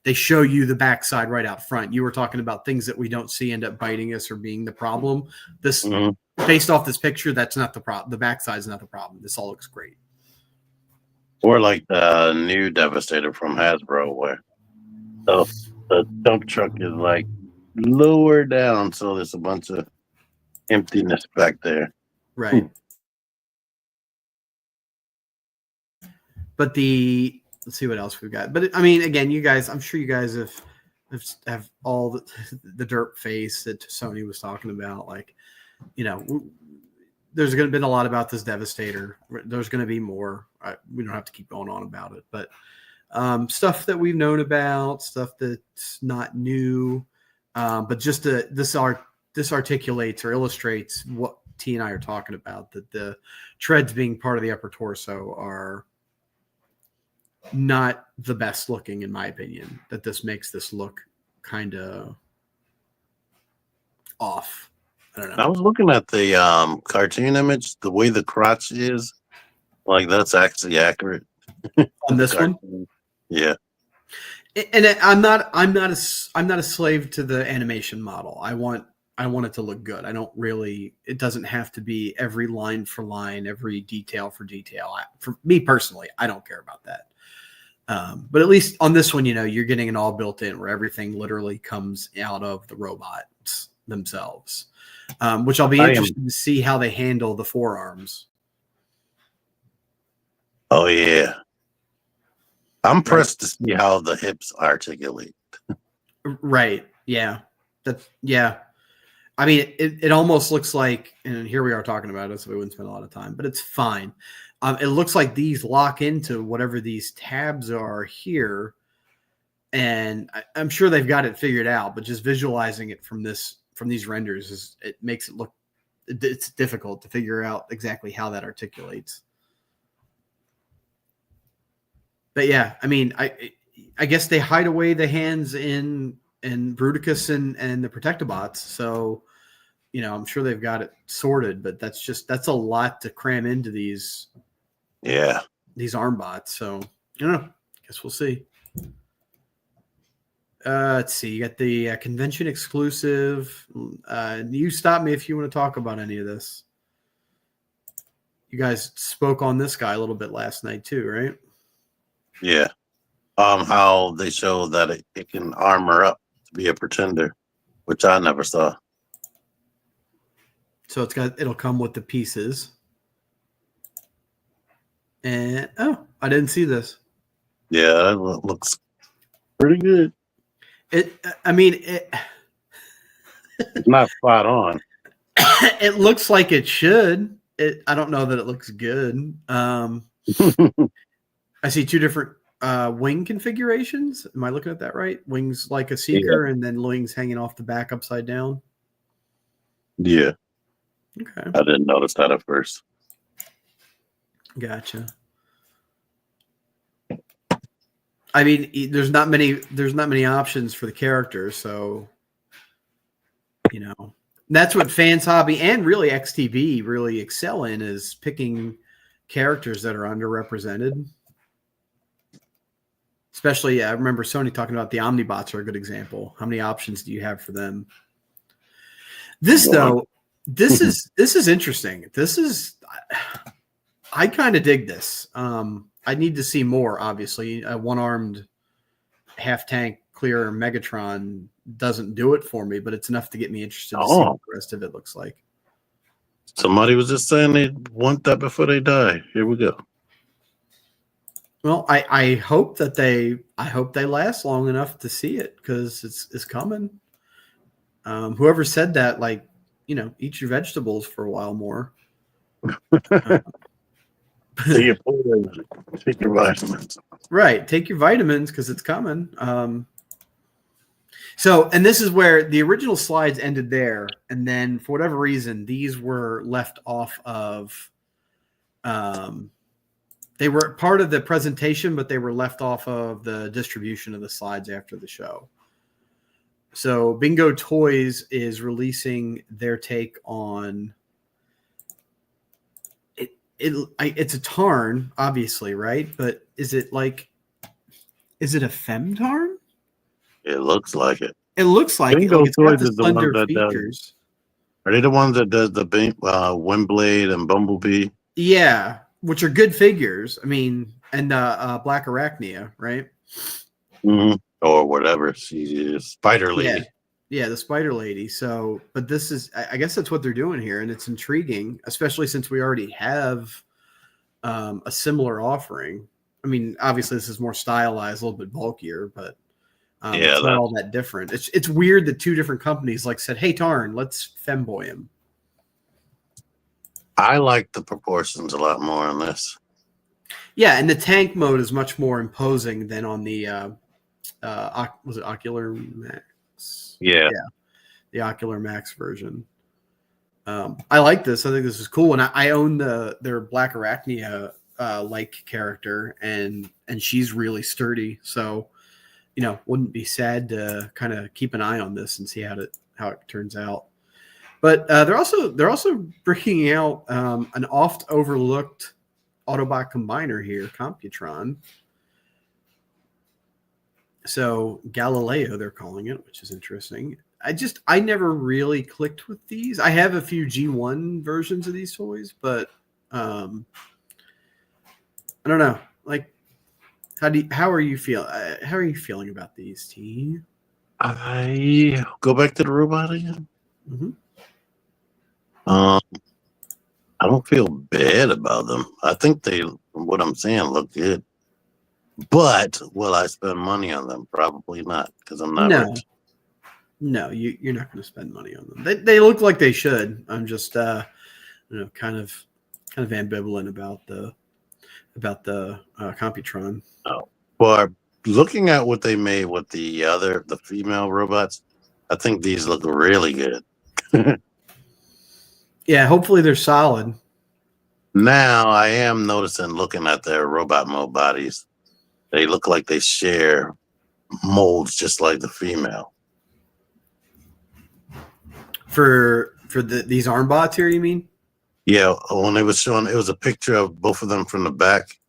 They show you the backside right out front. You were talking about things that we don't see end up biting us or being the problem. This, based off this picture, that's not the problem. The backside is not the problem. This all looks great. Or like the new Devastator from Hasbro, where the dump truck is like lower down, so there's a bunch of emptiness back there. Right. But let's see what else we've got. But I mean, again, you guys, I'm sure you guys have all the dirt face that Sony was talking about. Like, there's going to be a lot about this Devastator. There's going to be more. We don't have to keep going on about it, but Stuff that we've known about, stuff that's not new, but just this articulates or illustrates what T and I are talking about, that the treads being part of the upper torso are not the best looking, in my opinion, that this makes this look kind of off. I don't know. I was looking at the cartoon image, the way the crotch is, like that's actually accurate. On this one? Yeah. And I'm not a slave to the animation model. I want it to look good. I don't really, it doesn't have to be every line for line, every detail for detail. For me personally, I don't care about that. But at least on this one, you're getting it all built in where everything literally comes out of the robots themselves, which I'll be interested to see how they handle the forearms. Oh, yeah. I'm pressed to see how the hips articulate. Right. Yeah. Yeah. I mean, it almost looks like, and here we are talking about it, so we wouldn't spend a lot of time, but it's fine. It looks like these lock into whatever these tabs are here, and I'm sure they've got it figured out. But just visualizing it from these renders it makes it look, it's difficult to figure out exactly how that articulates. But yeah, I mean, I guess they hide away the hands in Bruticus and the Protectobots, so I'm sure they've got it sorted. But that's a lot to cram into these arm bots. So I don't know. Guess we'll see. Let's see. You got the convention exclusive. You stop me if you want to talk about any of this. You guys spoke on this guy a little bit last night too, right? Yeah. How they show that it can armor up to be a pretender, which I never saw. So it'll come with the pieces. And I didn't see this. Yeah, it looks pretty good. It's not spot on. It looks like it should. I don't know that it looks good. I see two different wing configurations. Am I looking at that right? Wings like a seeker, and then wings hanging off the back upside down. Yeah. Okay. I didn't notice that at first. Gotcha. I mean, there's not many options for the characters, so that's what Fans Hobby and really XTB really excel in, is picking characters that are underrepresented. Especially, I remember Sony talking about the Omnibots are a good example. How many options do you have for them? This is interesting. I kind of dig this. I need to see more, obviously. A one-armed half-tank clear Megatron doesn't do it for me, but it's enough to get me interested to see what the rest of it looks like. Somebody was just saying they want that before they die. Here we go. Well, I hope that they last long enough to see it, because it's coming. Whoever said that, eat your vegetables for a while more. Take your vitamins. Right, take your vitamins because it's coming. So, and this is where the original slides ended there, and then for whatever reason, these were left off of. They were part of the presentation, but they were left off of the distribution of the slides after the show. So Bingo Toys is releasing their take on it. It's a Tarn, obviously, right? But is it a Femtarn? It looks like it. It looks like Bingo it. It's got Toys the slender features. Are they the ones that does the Windblade and Bumblebee? Yeah, which are good figures. I mean, and Black Arachnia, right? Mm-hmm. Or whatever she is, Spider Lady. Yeah, the Spider Lady. So, but this is, I guess that's what they're doing here, and it's intriguing, especially since we already have a similar offering. I mean, obviously this is more stylized, a little bit bulkier, but it's not all that different. It's weird that two different companies said, "Hey, Tarn, let's femboy him." I like the proportions a lot more on this. Yeah, and the tank mode is much more imposing than on the was it Ocular Max? Yeah. Yeah, the Ocular Max version. I like this. I think this is cool, and I own their Black Arachnia like character, and she's really sturdy. So, wouldn't be sad to kind of keep an eye on this and see how it turns out. But they're also bringing out an oft overlooked Autobot combiner here, Computron. So Galileo, they're calling it, which is interesting. I never really clicked with these. I have a few G1 versions of these toys, but I don't know. Like, how are you feeling about these, T? I go back to the robot again. Mm-hmm. I don't feel bad about them. I think they, from what I'm saying, look good. But will I spend money on them? Probably not, because I'm not rich. No, you're not going to spend money on them. They look like they should. I'm just kind of ambivalent about the Computron. Oh. But looking at what they made with the female robots, I think these look really good. Yeah, hopefully they're solid. Now I am noticing, looking at their robot mode bodies, they look like they share molds just like the female. For these arm bots here, you mean? Yeah, when they was showing, it was a picture of both of them from the back.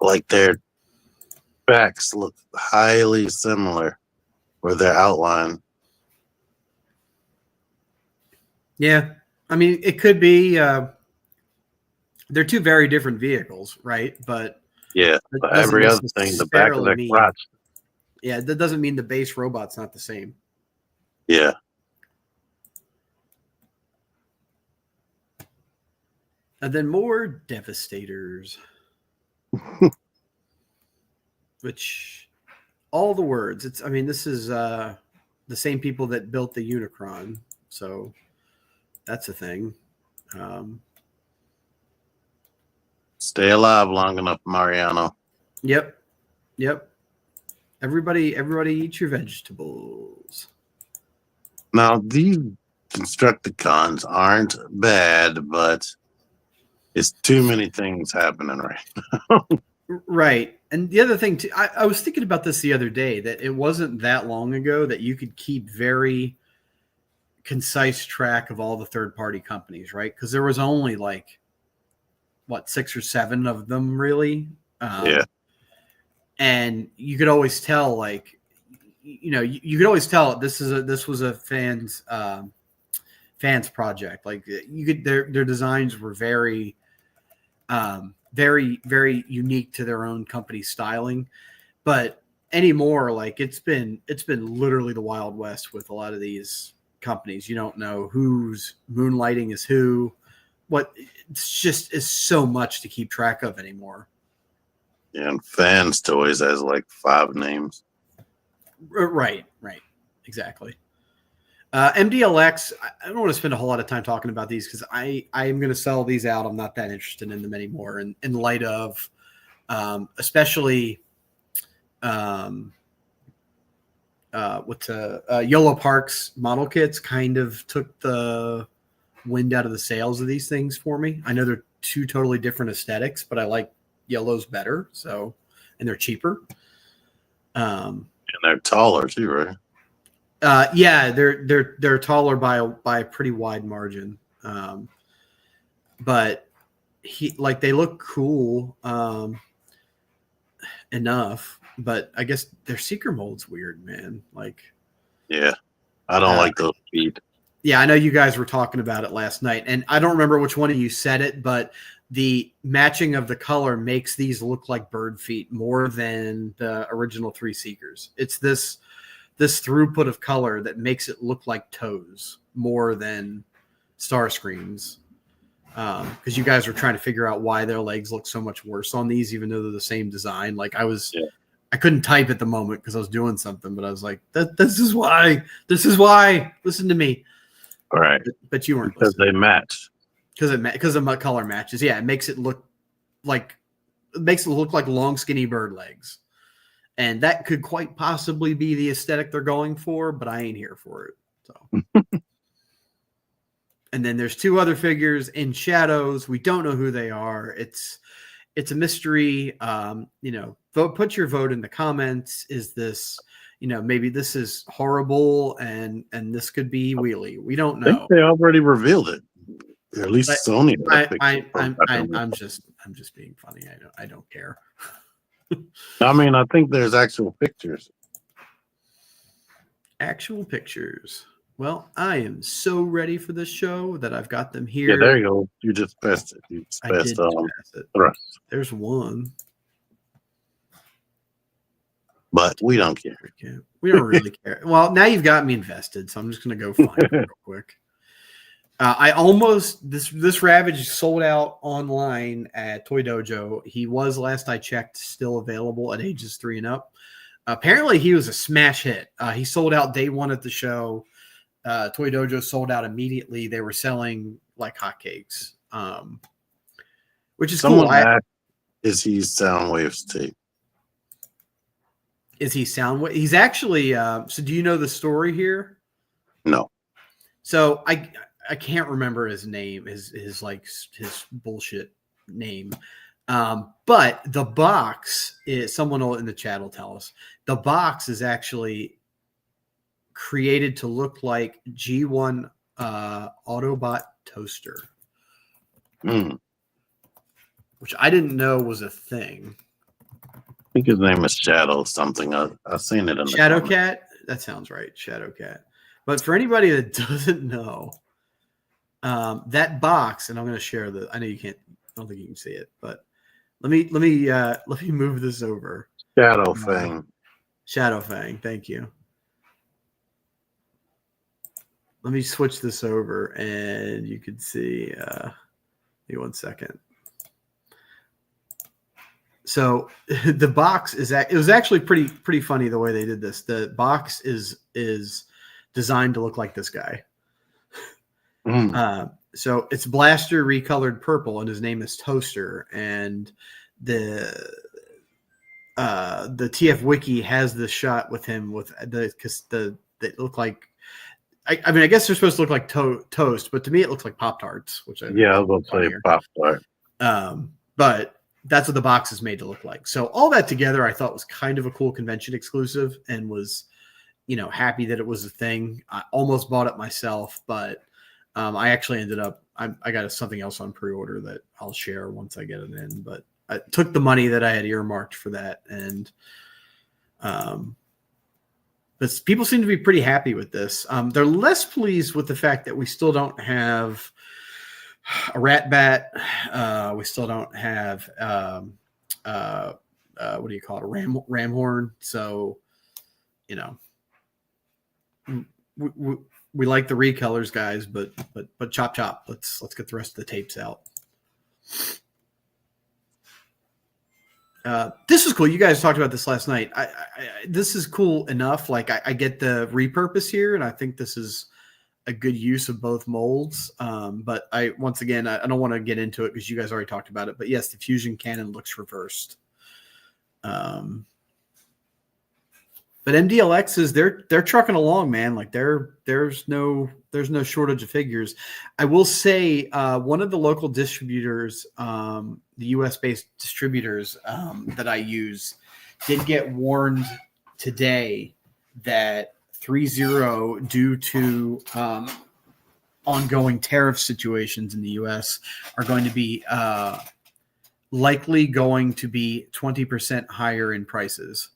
Like their backs look highly similar, or their outline. Yeah, I mean, it could be. They're two very different vehicles, right? But yeah, but every other thing, the back of their crotch. Yeah, that doesn't mean the base robot's not the same. Yeah. And then more Devastators. Which, all the words. This is the same people that built the Unicron. So that's a thing. Stay alive long enough, Mariano. Yep. Everybody eat your vegetables. Now, these Constructicons aren't bad, but it's too many things happening right now. Right. And the other thing, too, I was thinking about this the other day, that it wasn't that long ago that you could keep very concise track of all the third-party companies, right? Because there was only 6 or 7 of them, really. Yeah. And you could always tell, you could always tell this was a fan's project. Like, their designs were very, very, very unique to their own company styling. But anymore, it's been literally the Wild West with a lot of these companies. You don't know who's moonlighting is who. It's so much to keep track of anymore. Yeah, and Fans Toys has 5 names. Right, exactly. MDLX, I don't want to spend a whole lot of time talking about these because I'm going to sell these out. I'm not that interested in them anymore in light of especially YOLO Parks model kits kind of took the wind out of the sails of these things for me. I know they're two totally different aesthetics, but I like Yellow's better, and they're cheaper. And they're taller too, right? Yeah, they're taller by a pretty wide margin. But they look cool enough, but I guess their seeker mold's weird, man. Yeah, I don't like those feet. Yeah, I know you guys were talking about it last night, and I don't remember which one of you said it, but the matching of the color makes these look like bird feet more than the original 3 Seekers. It's this throughput of color that makes it look like toes more than Starscream's. Because you guys were trying to figure out why their legs look so much worse on these, even though they're the same design. I couldn't type at the moment because I was doing something, but I was like, this is why. Listen to me. All right. But you weren't because they match. Because the color matches. Yeah, it makes it look like makes it look like long, skinny bird legs. And that could quite possibly be the aesthetic they're going for, but I ain't here for it. So, and then there's two other figures in shadows. We don't know who they are. It's a mystery. Put your vote in the comments. Is this, maybe this is horrible and this could be Wheelie. We don't I think know. they already revealed it. At least Sony. I'm just being funny. I don't care. I mean, I think there's actual pictures. Actual pictures. Well, I am so ready for this show that I've got them here. Yeah, there you go. You just passed it. You just I did passed pass it. right. There's one. But we don't care. We don't really care. Well, now you've got me invested, so I'm just going to go find it real quick. I almost this Ravage sold out online at Toy Dojo. He was, last I checked, still available at ages 3 and up. Apparently, he was a smash hit. He sold out day one at the show. Toy Dojo sold out immediately. They were selling like hotcakes, which is cool. Asked, is he Soundwave's tape? Is he Soundwave? He's actually. So, do you know the story here? No. So I can't remember his name, his bullshit name. But the box is, someone in the chat will tell us, the box is actually created to look like G1 Autobot toaster, which I didn't know was a thing. I think his name is Shadow something. I've seen it in the Shadow comments. Cat. That sounds right, Shadow Cat. But for anybody that doesn't know, that box, and I'm going to share the. I know you can't. I don't think you can see it, but let me move this over. Shadow Fang. Shadow Fang. Thank you. Let me switch this over, and you can see. Give me 1 second. So the box is. It was actually pretty funny the way they did this. The box is designed to look like this guy. So it's Blaster recolored purple, and his name is Toaster. And the TF Wiki has this shot with him with because they look like. I mean, I guess they're supposed to look like toast, but to me it looks like Pop-Tarts, which I was going to say Pop-Tart. But that's what the box is made to look like. So all that together, I thought was kind of a cool convention exclusive, and was, happy that it was a thing. I almost bought it myself, but I actually ended up, I got something else on pre-order that I'll share once I get it in. But I took the money that I had earmarked for that, and but people seem to be pretty happy with this. They're less pleased with the fact that we still don't have a Rat Bat. We still don't have what do you call it, a ram horn. So, we like the recolors, guys, but chop. Let's get the rest of the tapes out. This is cool. You guys talked about this last night. This is cool enough. Like I get the repurpose here, and I think this is a good use of both molds. But once again, I don't want to get into it because you guys already talked about it. But yes, the fusion cannon looks reversed. But MDLXs, they're trucking along, man. Like there's no shortage of figures. I will say one of the local distributors, the US based distributors that I use, did get warned today that 3.0, due to ongoing tariff situations in the US, are going to be likely going to be 20% higher in prices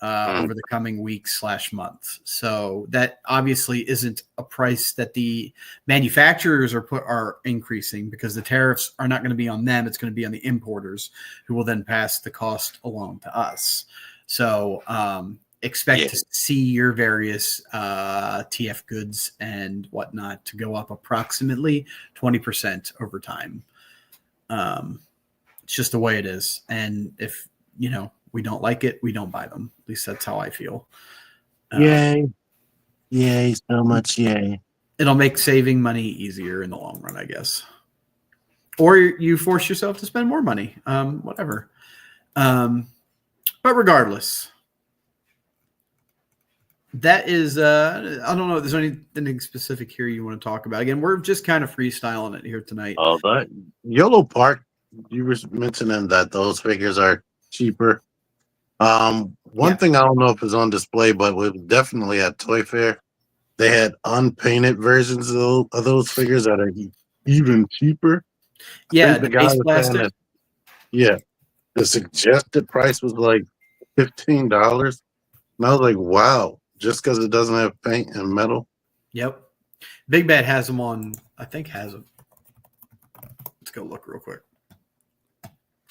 over the coming weeks / months. So that obviously isn't a price that the manufacturers are increasing, because the tariffs are not going to be on them. It's going to be on the importers, who will then pass the cost along to us. So expect to see your various TF goods and whatnot to go up approximately 20% over time. It's just the way it is. And if, we don't like it, we don't buy them. At least that's how I feel. Yay so much. Yay. It'll make saving money easier in the long run, I guess. or you force yourself to spend more money. Whatever. But regardless, that is, I don't know if there's anything specific here you want to talk about. Again, we're just kind of freestyling it here tonight. Oh, that Yellow Park, you were mentioning that those figures are cheaper. One thing I don't know if it's on display, but we definitely at Toy Fair, they had unpainted versions of those figures that are even cheaper. Yeah, The the guy base was saying plastic. that, yeah, the suggested price was like $15. And I was like, wow, just because it doesn't have paint and metal. Yep. Big Bad has them on, I think has them. Let's go look real quick.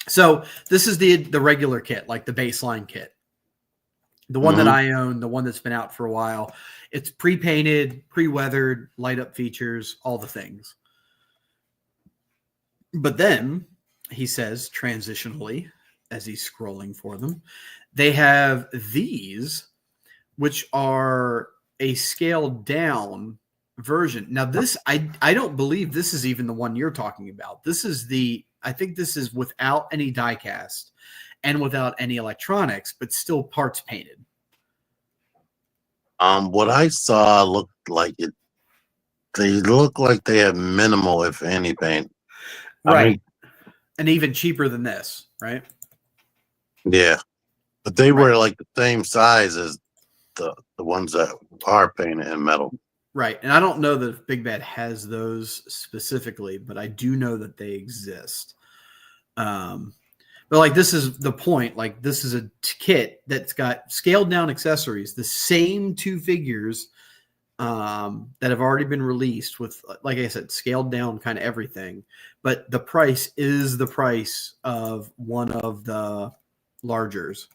So this is the regular kit, like the baseline kit. The one that I own, the one that's been out for a while. It's pre-painted, pre-weathered, light-up features, all the things. But then, he says, transitionally, as he's scrolling for them, they have these, which are a scaled down version. Now, this, I don't believe this is even the one you're talking about. This is I think this is without any die cast and without any electronics, but still parts painted. What I saw looked like it. They look like they have minimal, if any, paint. Right. I mean, and even cheaper than this, right? Yeah, but they were like the same size as the ones that are painted in metal. Right. And I don't know that if Big Bad has those specifically, but I do know that they exist. But like this is the point. Like this is a kit that's got scaled down accessories, the same two figures that have already been released with, like I said, scaled down kind of everything. But the price is the price of one of the largers.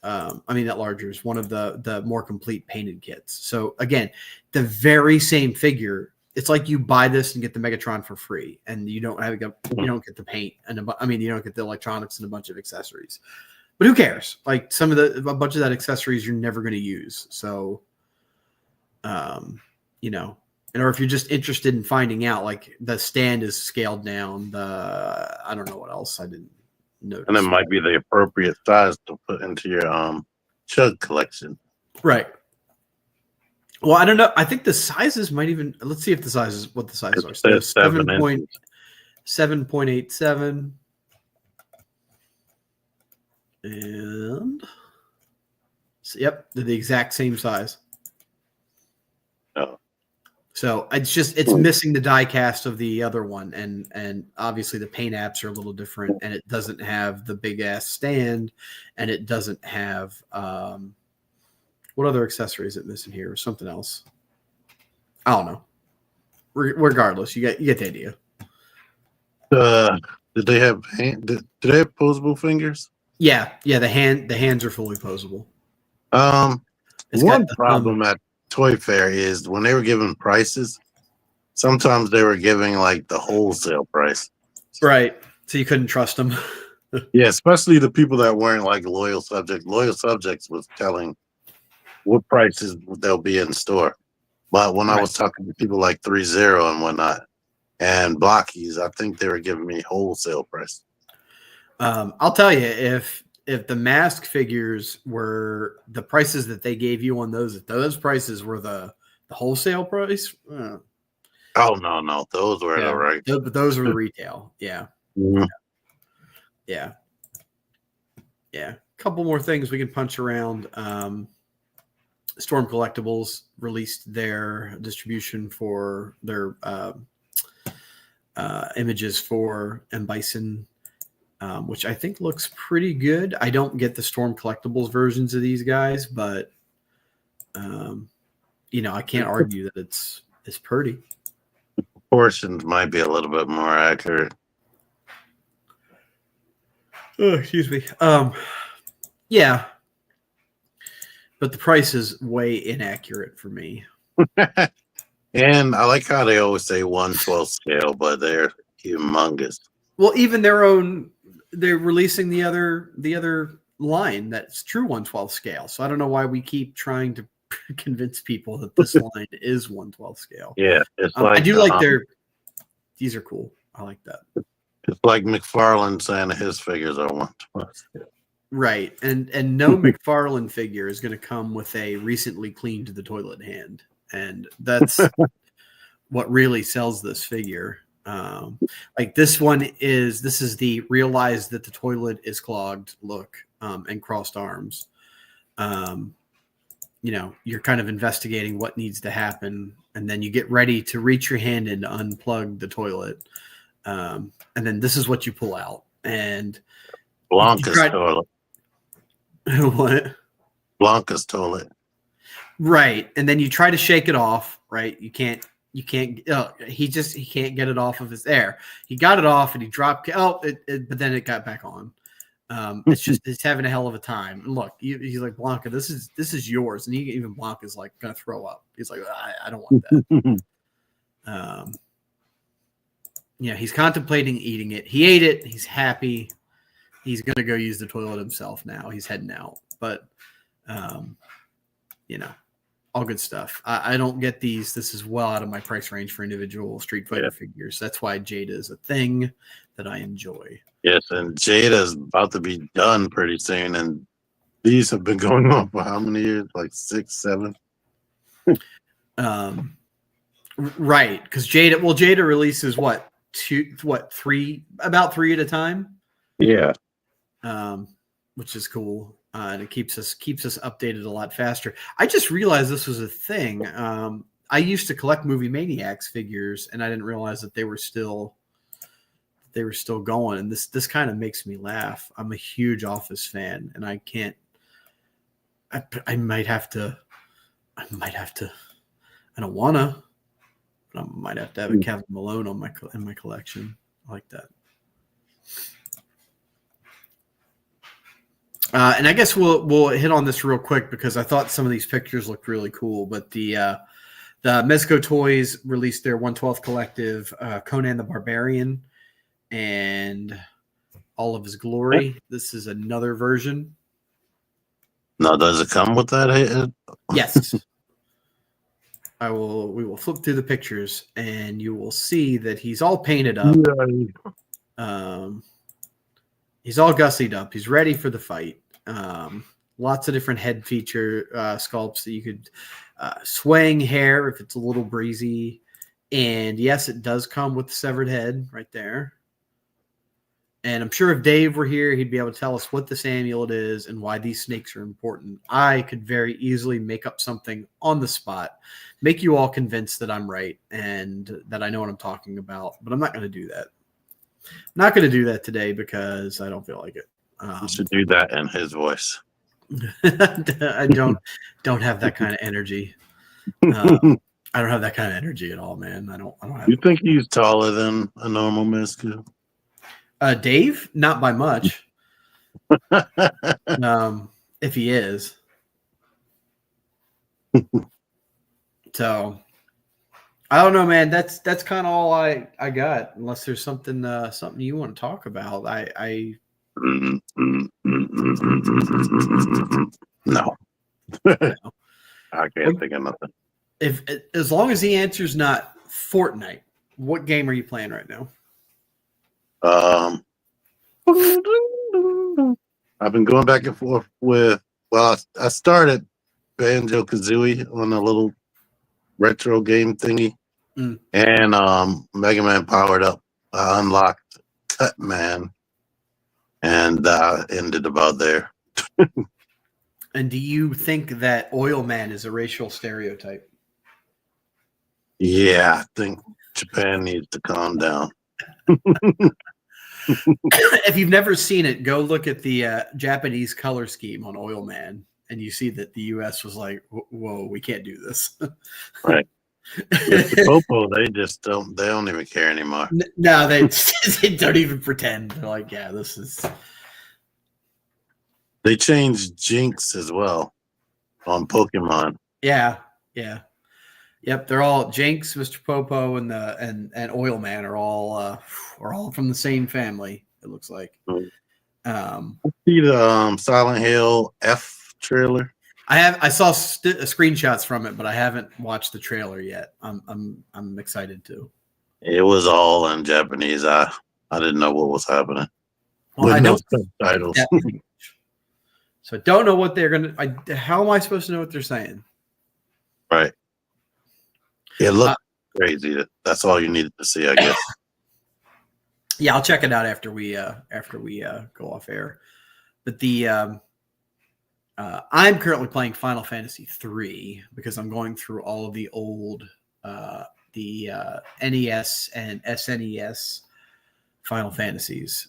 Not largers, one of the more complete painted kits. So again, the very same figure. It's like you buy this and get the Megatron for free, and you don't get the paint and you don't get the electronics and a bunch of accessories. But who cares? Like a bunch of that accessories you're never going to use. So, or if you're just interested in finding out, like the stand is scaled down. I don't know what else I didn't notice. And it might be the appropriate size to put into your chug collection. Right. Well, I don't know. I think the sizes might even. Let's see if what the sizes are. So 7.87, and yep, they're the exact same size. Oh. So it's missing the die cast of the other one, and obviously the paint apps are a little different, and it doesn't have the big ass stand, and it doesn't have what other accessories is it missing here, or something else? I don't know. Regardless, you get the idea. Did they have did they have posable fingers? Yeah. The hands are fully posable. One problem at Toy Fair is when they were giving prices, sometimes they were giving like the wholesale price. Right. So you couldn't trust them. Yeah, especially the people that weren't like loyal subjects. Loyal subjects was telling what prices they'll be in store. But when I was talking to people like 3-0 and whatnot and Blockies, I think they were giving me wholesale price. I'll tell you, if the mask figures were the prices that they gave you on those, if those prices were the wholesale price. Oh no, those were the right. But those were the retail. Yeah. Mm-hmm. Yeah. A couple more things we can punch around. Storm Collectibles released their distribution for their images for M. Bison, which I think looks pretty good. I don't get the Storm Collectibles versions of these guys, but I can't argue that it's pretty. Proportions might be a little bit more accurate. Oh, excuse me. Yeah. But the price is way inaccurate for me. And I like how they always say 1/12 scale, but they're humongous. Well, even they're releasing the other line that's true 1/12 scale. So I don't know why we keep trying to convince people that this line is 1/12 scale. Yeah, it's I do like these are cool. I like that. It's like McFarlane saying his figures are one. Right. And no McFarlane figure is going to come with a recently cleaned the toilet hand. And that's what really sells this figure. Like this is the realize that the toilet is clogged look, and crossed arms. You're kind of investigating what needs to happen, and then you get ready to reach your hand in to unplug the toilet. And then this is what you pull out. And Blanca's toilet. What? Blanca's toilet. Right. And then you try to shake it off, right? You can't, he can't get it off of his air. He got it off and he dropped, but then it got back on. It's having a hell of a time. And look, he's like, Blanca, this is yours. And even Blanca's like going to throw up. He's like, I don't want that. He's contemplating eating it. He ate it. He's happy. He's going to go use the toilet himself now. He's heading out. But, all good stuff. I don't get these. This is well out of my price range for individual Street Fighter figures. That's why Jada is a thing that I enjoy. Yes, and Jada is about to be done pretty soon. And these have been going on for how many years? Like 6, 7? Right. Because Jada releases three at a time? Yeah. Which is cool. And it keeps us updated a lot faster. I just realized this was a thing. I used to collect Movie Maniacs figures, and I didn't realize that they were still going. And this kind of makes me laugh. I'm a huge Office fan, and I can't. I might have to. I don't wanna, but I might have to have a Kevin Malone in my collection. I like that. And I guess we'll hit on this real quick because I thought some of these pictures looked really cool. But the Mezco Toys released their 1/12 collective, Conan the Barbarian, and all of his glory. This is another version. Now, does it come with that? Yes. We will flip through the pictures, and you will see that he's all painted up. He's all gussied up. He's ready for the fight. Lots of different head feature sculpts that you could swaying hair if it's a little breezy. And yes, it does come with the severed head right there. And I'm sure if Dave were here, he'd be able to tell us what this amulet is and why these snakes are important. I could very easily make up something on the spot, make you all convinced that I'm right and that I know what I'm talking about. But I'm not going to do that. I'm not going to do that today because I don't feel like it. You should do that in his voice. I don't have that kind of energy. I don't have that kind of energy at all, man. I don't have. You think he's taller than a normal Mezco? Dave, not by much. If he is. So I don't know, man. That's kind of all I got. Unless there's something you want to talk about. No. I can't think of nothing. As long as the answer's not Fortnite, what game are you playing right now? I've been going back and forth with. Well, I started Banjo-Kazooie on a little retro game thingy, and Mega Man powered up. I unlocked Cut Man, and ended about there. And do you think that Oil Man is a racial stereotype? Yeah, I think Japan needs to calm down. If you've never seen it, go look at the Japanese color scheme on Oil Man, and you see that the U.S. was like, "Whoa, we can't do this." Right. Mr. Popo, they don't even care anymore. No, they don't even pretend. They're like, yeah, this is. They changed Jinx as well on Pokemon. Yeah. Yep, they're all Jinx, Mr. Popo, and Oil Man are all from the same family. It looks like. See the Silent Hill F trailer. I saw screenshots from it, but I haven't watched the trailer yet. I'm excited to. It was all in Japanese. I didn't know what was happening. Well, With I no don't speak subtitles. Japanese, so I don't know what they're gonna. How am I supposed to know what they're saying? Right. It looked crazy. That's all you needed to see, I guess. Yeah, I'll check it out after we go off air. But I'm currently playing Final Fantasy 3 because I'm going through all of the old NES and SNES Final Fantasies,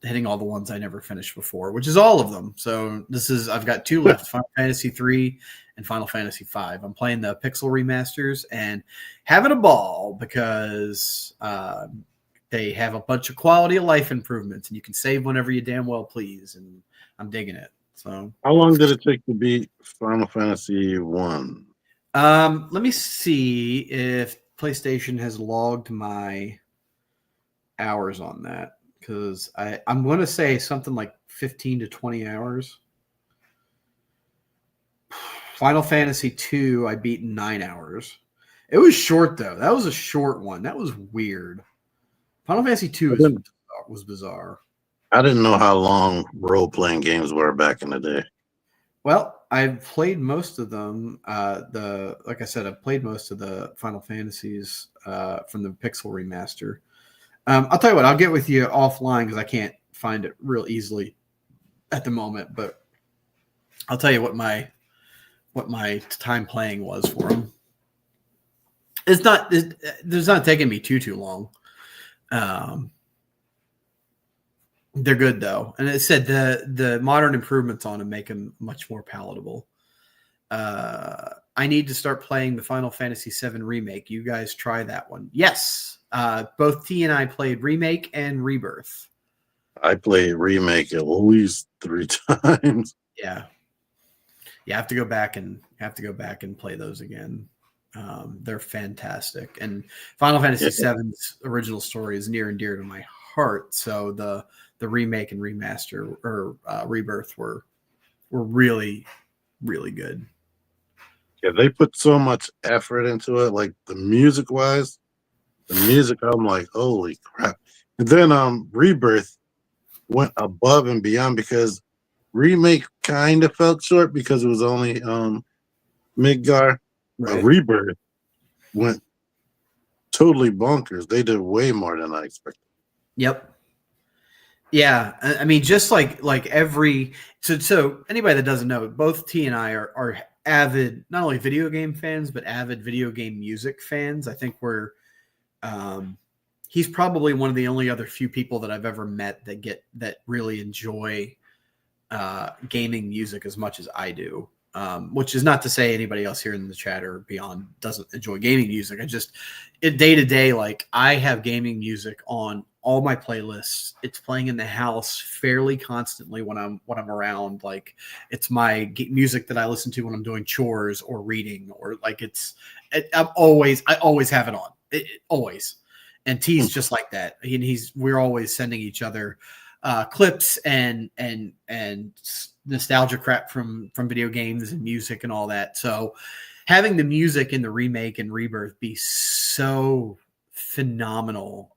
hitting all the ones I never finished before, which is all of them. So I've got 2 left: Final Fantasy 3 and Final Fantasy 5. I'm playing the Pixel remasters and having a ball because they have a bunch of quality of life improvements, and you can save whenever you damn well please. And I'm digging it. So, How long did it take to beat Final Fantasy 1? let me see if PlayStation has logged my hours on that, because I'm going to say something like 15 to 20 hours. Final Fantasy 2, I beat in 9 hours. It was short, though. That was a short one. That was weird. Final Fantasy 2 was bizarre. I didn't know how long role-playing games were back in the day. Well, I've played most of them. Like I said, I've played most of the Final Fantasies from the Pixel remaster. I'll tell you what, I'll get with you offline because I can't find it real easily at the moment. But I'll tell you what my time playing was for them. It's not taking me too long. They're good though, and it said the modern improvements on them make them much more palatable. I need to start playing the Final Fantasy VII remake. You guys try that one? Yes. Both T and I played remake and rebirth. I played remake at least 3 times. Yeah. You have to go back and play those again. They're fantastic, and Final Fantasy VII's original story is near and dear to my heart. So the remake and remaster or rebirth were really, really good. Yeah, they put so much effort into it, like the music wise. The music, I'm like, holy crap. And then Rebirth went above and beyond because remake kind of felt short because it was only Midgar. Right. Rebirth went totally bonkers. They did way more than I expected. Yep. Yeah, I mean, just like every so anybody that doesn't know, both T and I are avid not only video game fans but avid video game music fans. I think he's probably one of the only other few people that I've ever met that really enjoy gaming music as much as I do. Which is not to say anybody else here in the chat or beyond doesn't enjoy gaming music. I just day to day, like I have gaming music on all my playlists. It's playing in the house fairly constantly when I'm around. Like it's my music that I listen to when I'm doing chores or reading, or like I always have it on. Always. And T's just like that. We're always sending each other clips and nostalgia crap from video games and music and all that. So having the music in the remake and rebirth be so phenomenal,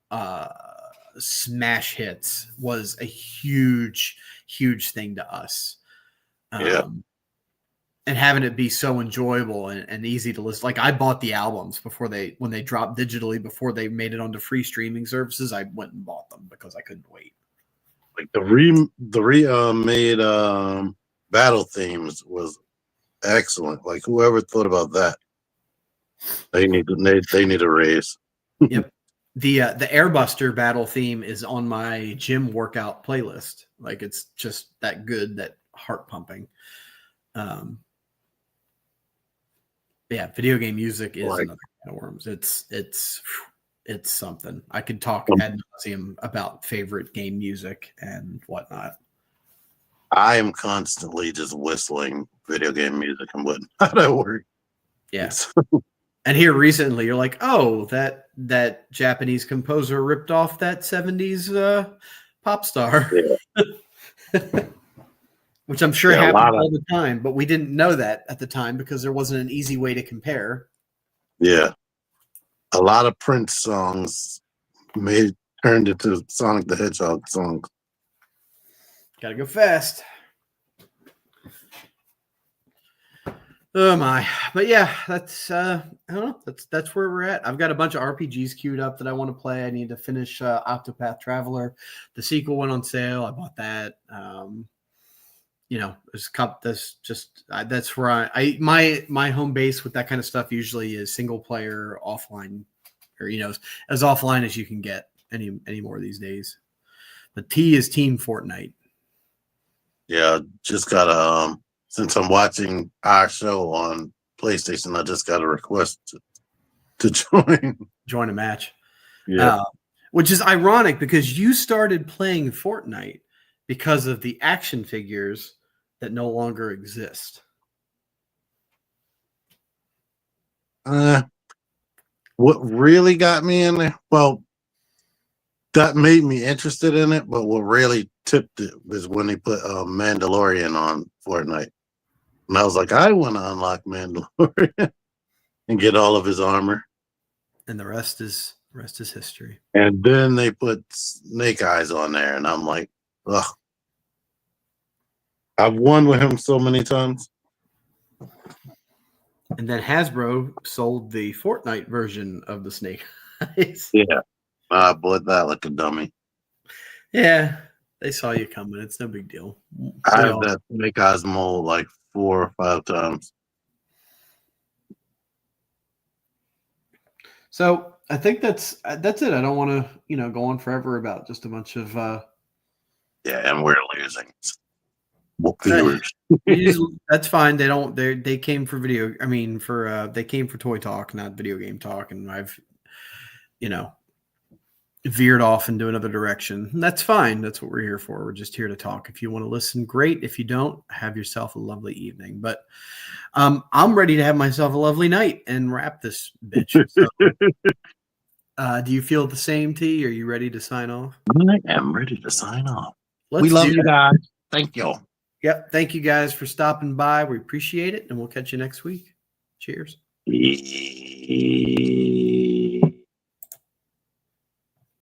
smash hits was a huge thing to us. Yeah. And having it be so enjoyable and easy to listen. Like I bought the albums when they dropped digitally, before they made it onto free streaming services. I went and bought them because I couldn't wait. Like the made battle themes was excellent. Like whoever thought about that, they need a raise. Yep. The Airbuster battle theme is on my gym workout playlist. Like it's just that good, that heart pumping. Yeah, video game music is another kind of worms. It's something. I could talk ad nauseum about favorite game music and whatnot. I am constantly just whistling video game music and whatnot at work. Yeah. And here recently, you're like, oh, that Japanese composer ripped off that 70s pop star. Yeah. Which I'm sure happens all the time, but we didn't know that at the time because there wasn't an easy way to compare. Yeah. a lot of Prince songs turned into Sonic the Hedgehog songs. Gotta go fast. Oh my. But yeah, that's I don't know. That's where we're at. I've got a bunch of RPGs queued up that I want to play. I need to finish Octopath Traveler. The sequel went on sale. I bought that. That's where I my home base with that kind of stuff usually is single player offline, or as offline as you can get anymore these days. The T is Team Fortnite. Yeah, just gotta since I'm watching our show on PlayStation, I just got a request to Join a match. Yeah. Which is ironic because you started playing Fortnite because of the action figures that no longer exist. What really got me in there? Well, that made me interested in it, but what really tipped it was when they put Mandalorian on Fortnite. And I was like, I want to unlock Mandalorian and get all of his armor. And the rest is history. And then they put Snake Eyes on there, and I'm like, ugh. I've won with him so many times. And then Hasbro sold the Fortnite version of the Snake Eyes. Yeah. I bought that like a dummy. Yeah. They saw you coming. It's no big deal. I have that Snake Eyes mold like 4 or 5 times. So I think that's it. I don't want to, go on forever about just a bunch of Yeah, and we're losing. Viewers. That's fine. They came for they came for toy talk, not video game talk, and I've veered off into another direction. And that's fine. That's what we're here for. We're just here to talk. If you want to listen, great. If you don't, have yourself a lovely evening. But I'm ready to have myself a lovely night and wrap this bitch. So, do you feel the same, T? Are you ready to sign off? I am ready to sign off. We love you guys. Thank you. Yep. Thank you guys for stopping by. We appreciate it, and we'll catch you next week. Cheers.